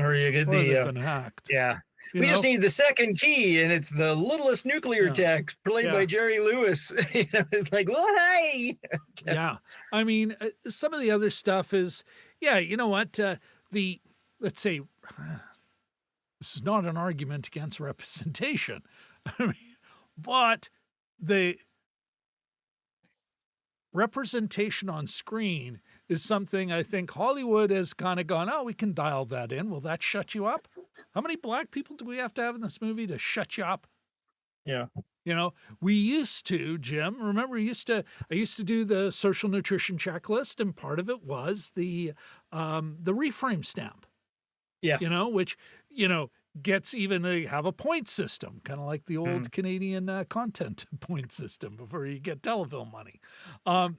Or you get or the they've been hacked, yeah. you We just know? need the second key, and it's the littlest nuclear Yeah, tech played by yeah. Jerry Lewis. It's like, oh hey. Yeah. I mean, some of the other stuff is, yeah, you know what? Let's say, this is not an argument against representation. I mean, but the representation on screen is something I think Hollywood has kind of gone, oh, we can dial that in. Will that shut you up? How many black people do we have to have in this movie to shut you up? Yeah. We used to, Jim, remember I used to do the social nutrition checklist, and part of it was the reframe stamp, Yeah. which, gets even they have a point system, kind of like the Mm. old Canadian content point system before you get telefilm money. Um,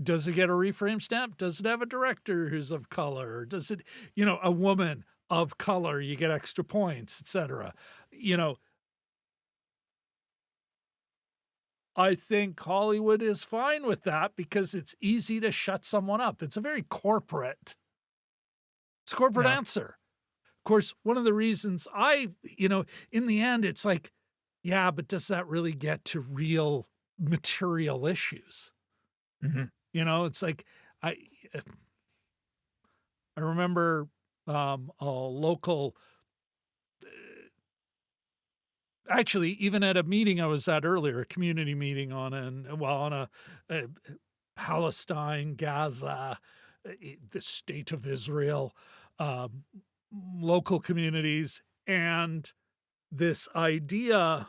does it get a reframe stamp? Does it have a director who's of color? Does it, a woman of color, you get extra points, etc. I think Hollywood is fine with that because it's easy to shut someone up. It's a corporate Yeah. answer. Of course, one of the reasons in the end, it's like, yeah, but does that really get to real material issues? Mhm. It's like, I, I remember a local, actually, even at a meeting I was at earlier, a community meeting on a Palestine, Gaza, the state of Israel, um, local communities, and this idea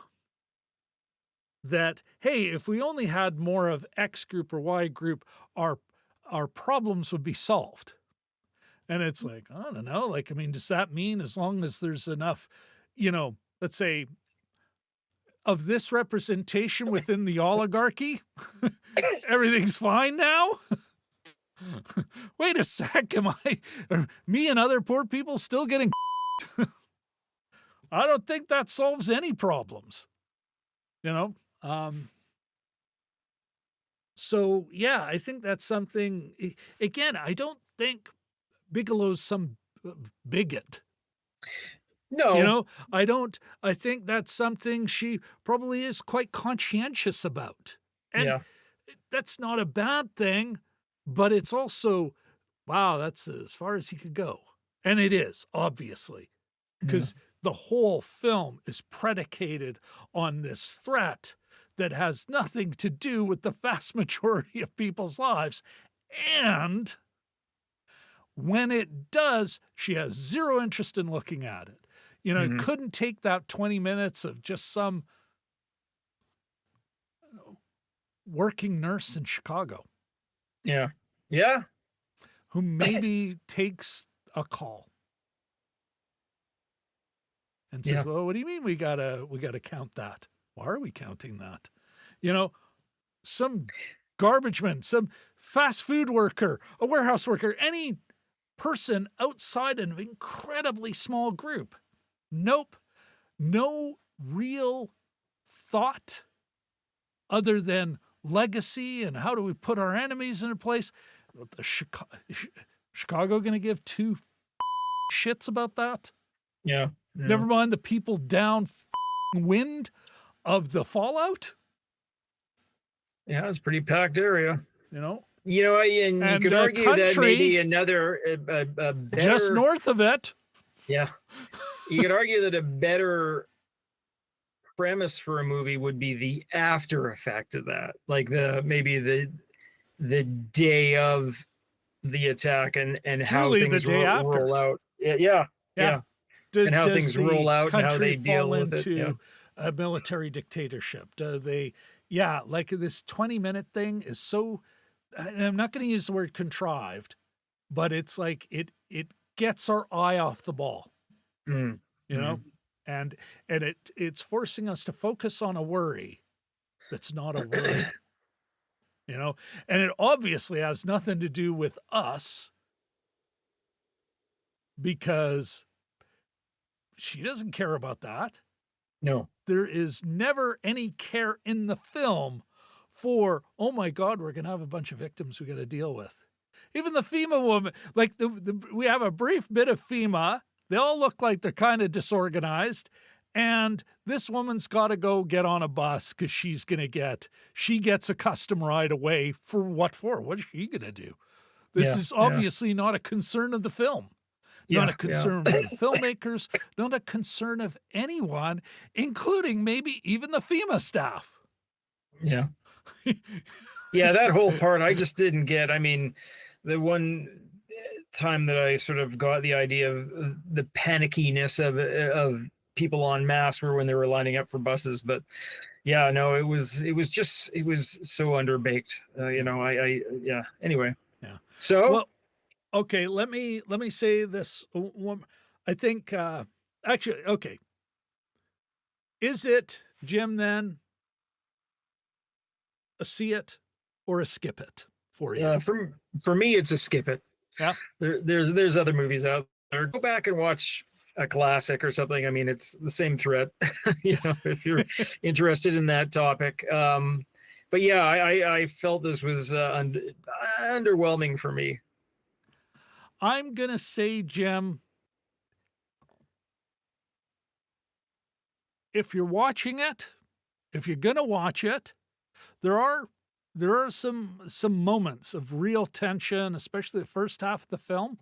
that, hey, if we only had more of X group or Y group, our problems would be solved. And it's like, I don't know. Like, I mean, does that mean as long as there's enough, let's say of this representation within the oligarchy, everything's fine now? Wait a sec, are me and other poor people still getting I don't think that solves any problems, you know? So yeah, I think that's something, again, I don't think Bigelow's some bigot. No. I think that's something she probably is quite conscientious about. And Yeah. that's not a bad thing, but it's also, wow, that's as far as he could go. And it is, obviously, Yeah. because the whole film is predicated on this threat that has nothing to do with the vast majority of people's lives. And when it does, she has zero interest in looking at it. Mhm. Couldn't take that 20 minutes of just some working nurse in Chicago Yeah. Yeah. who maybe takes a call and says, Yeah. well, what do you mean we gotta count that? Why are we counting that? Some garbage man, some fast food worker, a warehouse worker, any person outside an incredibly small group. Nope. No real thought other than legacy and how do we put our enemies in place. The Chicago going to give two shits about that? Yeah. Never mind the people downwind of the fallout. Yeah, it's a pretty packed area. And You could argue that maybe another a better, just north of it. Yeah, you could argue that a better premise for a movie would be the after effect of that, like maybe the day of the attack and how Truly things the day after. roll out. Yeah. And how Does things the roll out and how country they deal fall with it. Yeah. into a military dictatorship? Do they? Yeah, like this 20-minute thing is so. And I'm not going to use the word contrived, but it's like it gets our eye off the ball, Mm. and it's forcing us to focus on a worry that's not a worry, and it obviously has nothing to do with us because she doesn't care about that. No. There is never any care in the film for, oh my God, we're going to have a bunch of victims we got to deal with. Even the FEMA woman, like we have a brief bit of FEMA. They all look like they're kind of disorganized. And this woman's got to go get on a bus because she gets a custom ride away for what for? What is she going to do? This is obviously not a concern of the film. Not a concern of the filmmakers, not a concern of anyone, including maybe even the FEMA staff. Yeah. Yeah, that whole part I just didn't get. I mean, the one time that I sort of got the idea of the panickiness of people en masse were when they were lining up for buses. But yeah, no, it was so underbaked. Anyway. Yeah. So well, okay, let me say this. I think actually, okay. Is it, Jim, then a see it or a skip it for you? For me, it's a skip it. Yeah. There's other movies out there. Go back and watch a classic or something. I mean, it's the same threat, if you're interested in that topic. But yeah, I felt this was underwhelming for me. I'm going to say, Jim, if you're watching it, if you're going to watch it, there are some moments of real tension, especially the first half of the film.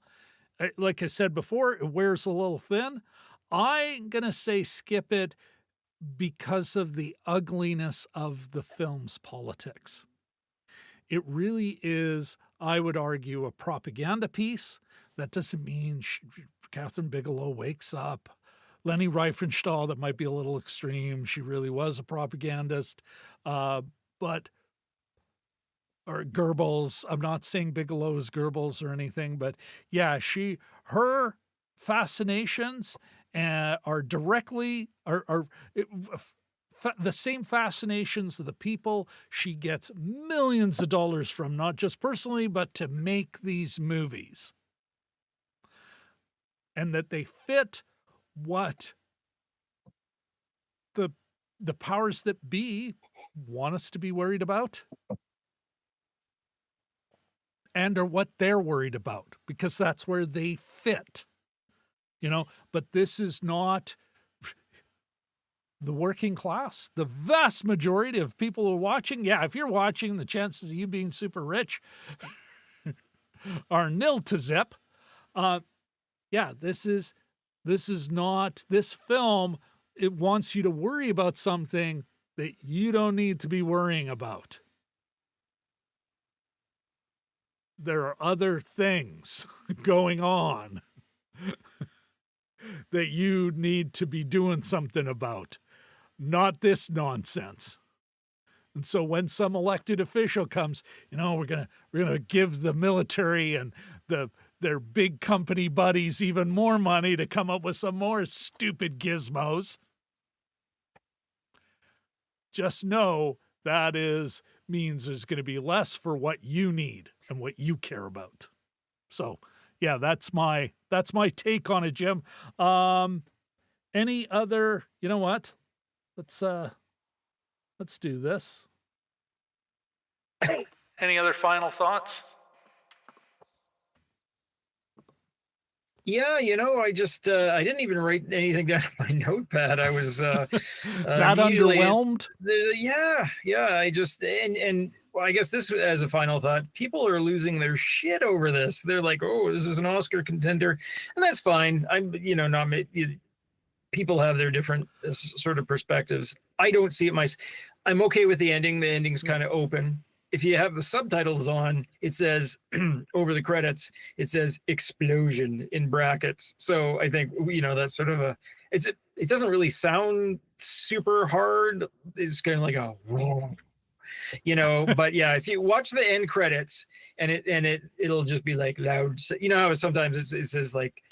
Like I said before, it wears a little thin. I'm going to say skip it because of the ugliness of the film's politics. It really is, I would argue, a propaganda piece. That doesn't mean Catherine Bigelow wakes up Leni Riefenstahl, that might be a little extreme. She really was a propagandist. But or Goebbels. I'm not saying Bigelow is Goebbels or anything, but yeah, her fascinations are directly are the same fascinations of the people she gets millions of dollars from, not just personally, but to make these movies, and that they fit what the powers that be want us to be worried about, and are what they're worried about, because that's where they fit, but this is not the working class. The vast majority of people who are watching, yeah, if you're watching, the chances of you being super rich are nil to zip. Yeah, this is not, this film, it wants you to worry about something that you don't need to be worrying about. There are other things going on that you need to be doing something about, not this nonsense. And so when some elected official comes, we're gonna give the military and their big company buddies even more money to come up with some more stupid gizmos, just know that means there's going to be less for what you need and what you care about. So yeah, that's my take on it, Jim. Any other, you know what? Let's do this. Any other final thoughts? Yeah, I just I didn't even write anything down on my notepad. I was That immediately underwhelmed? yeah, I just and well, I guess this as a final thought, people are losing their shit over this. They're like, "Oh, this is an Oscar contender." And that's fine. I'm not people have their different sort of perspectives. I don't see it I'm okay with the ending. The ending's kind of open. If you have the subtitles on, it says over the credits, it says explosion in brackets. So I think, that's sort of it doesn't really sound super hard. It's kind of like but yeah, if you watch the end credits and it'll just be like loud, how sometimes it says like,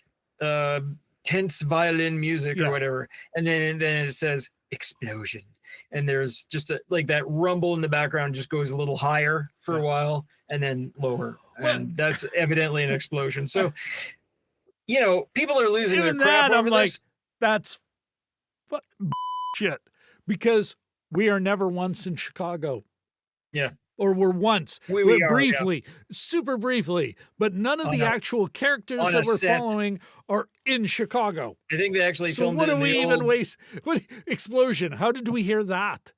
tense violin music or whatever. And then it says explosion. And there's just like that rumble in the background just goes a little higher for a while and then lower. And that's evidently an explosion. So, people are losing their crap over this. That's shit, because we are never once in Chicago. Yeah. Or we're once. We're briefly, super briefly, but none of the actual characters that we're following are in Chicago. I think they actually filmed it. So what do we even waste? What explosion? How did we hear that?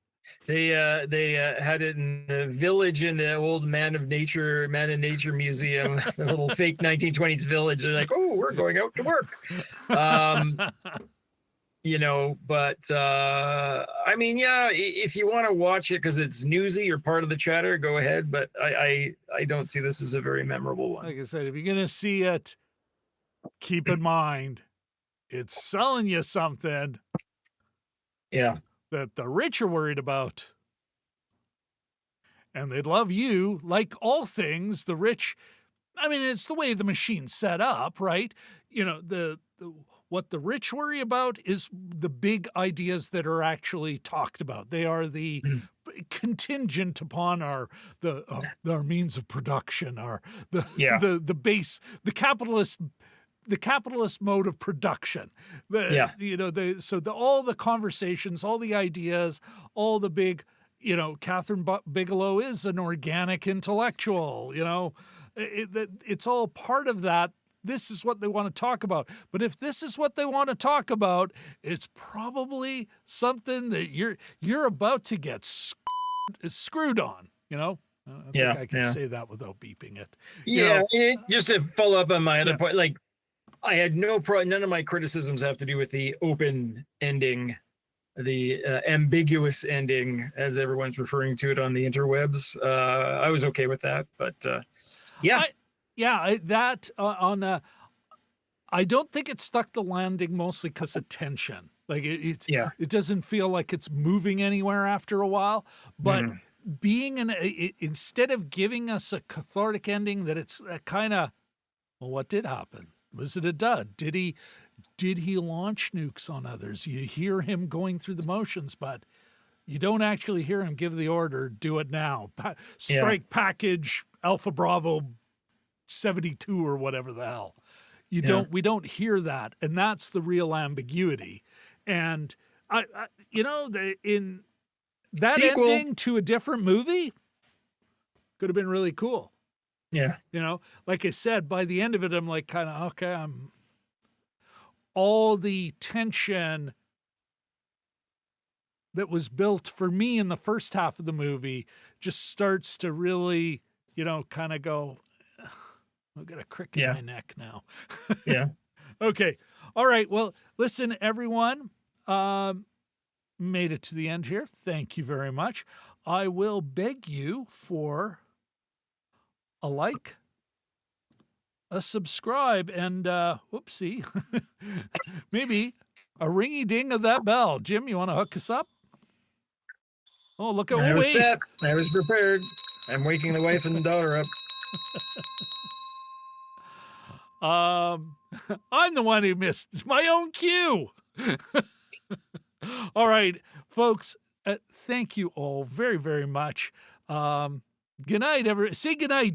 They had it in the village in the old Man in Nature Museum, the little fake 1920s village. They're like, "Oh, we're going out to work." But I mean, yeah, if you want to watch it because it's newsy or part of the chatter, go ahead. But I don't see this as a very memorable one. Like I said, if you're going to see it, keep in mind, it's selling you something. Yeah. That the rich are worried about. And they'd love you, like all things, the rich. I mean, it's the way the machine's set up, right? What the rich worry about is the big ideas that are actually talked about. They are the contingent upon our means of production, the base, the capitalist mode of production. All the conversations, all the ideas, all the big, Catherine Bigelow is an organic intellectual. It's all part of that. This is what they want to talk about. But if this is what they want to talk about, it's probably something that you're about to get screwed on, I think I can say that without beeping it. Just to follow up on my other point, like I had none of my criticisms have to do with the open ending, the ambiguous ending, as everyone's referring to it on the interwebs. I was okay with that, but I don't think it stuck the landing mostly because of tension. Like Yeah. it doesn't feel like it's moving anywhere after a while. But Mhm. being instead of giving us a cathartic ending, that it's a kind of, well, what did happen? Was it a dud? Did he launch nukes on others? You hear him going through the motions, but you don't actually hear him give the order, do it now. Yeah. Strike package Alpha Bravo 72 or whatever the hell. Yeah. We don't hear that. And that's the real ambiguity. And in that Sequel. ending to a different movie could have been really cool. Yeah. Like I said, by the end of it, I'm like, kind of, okay, all the tension that was built for me in the first half of the movie just starts to really, kind of go, I've got a crick in my neck now. Yeah. Okay. All right. Well, listen, everyone, made it to the end here. Thank you very much. I will beg you for a like, a subscribe, and whoopsie, maybe a ringy ding of that bell. Jim, you want to hook us up? Oh, look at, I oh, was wait. set. I was prepared. I'm waking the wife and daughter up. I'm the one who missed my own cue. All right, folks, thank you all very, very much. Good night, say good night, Jim.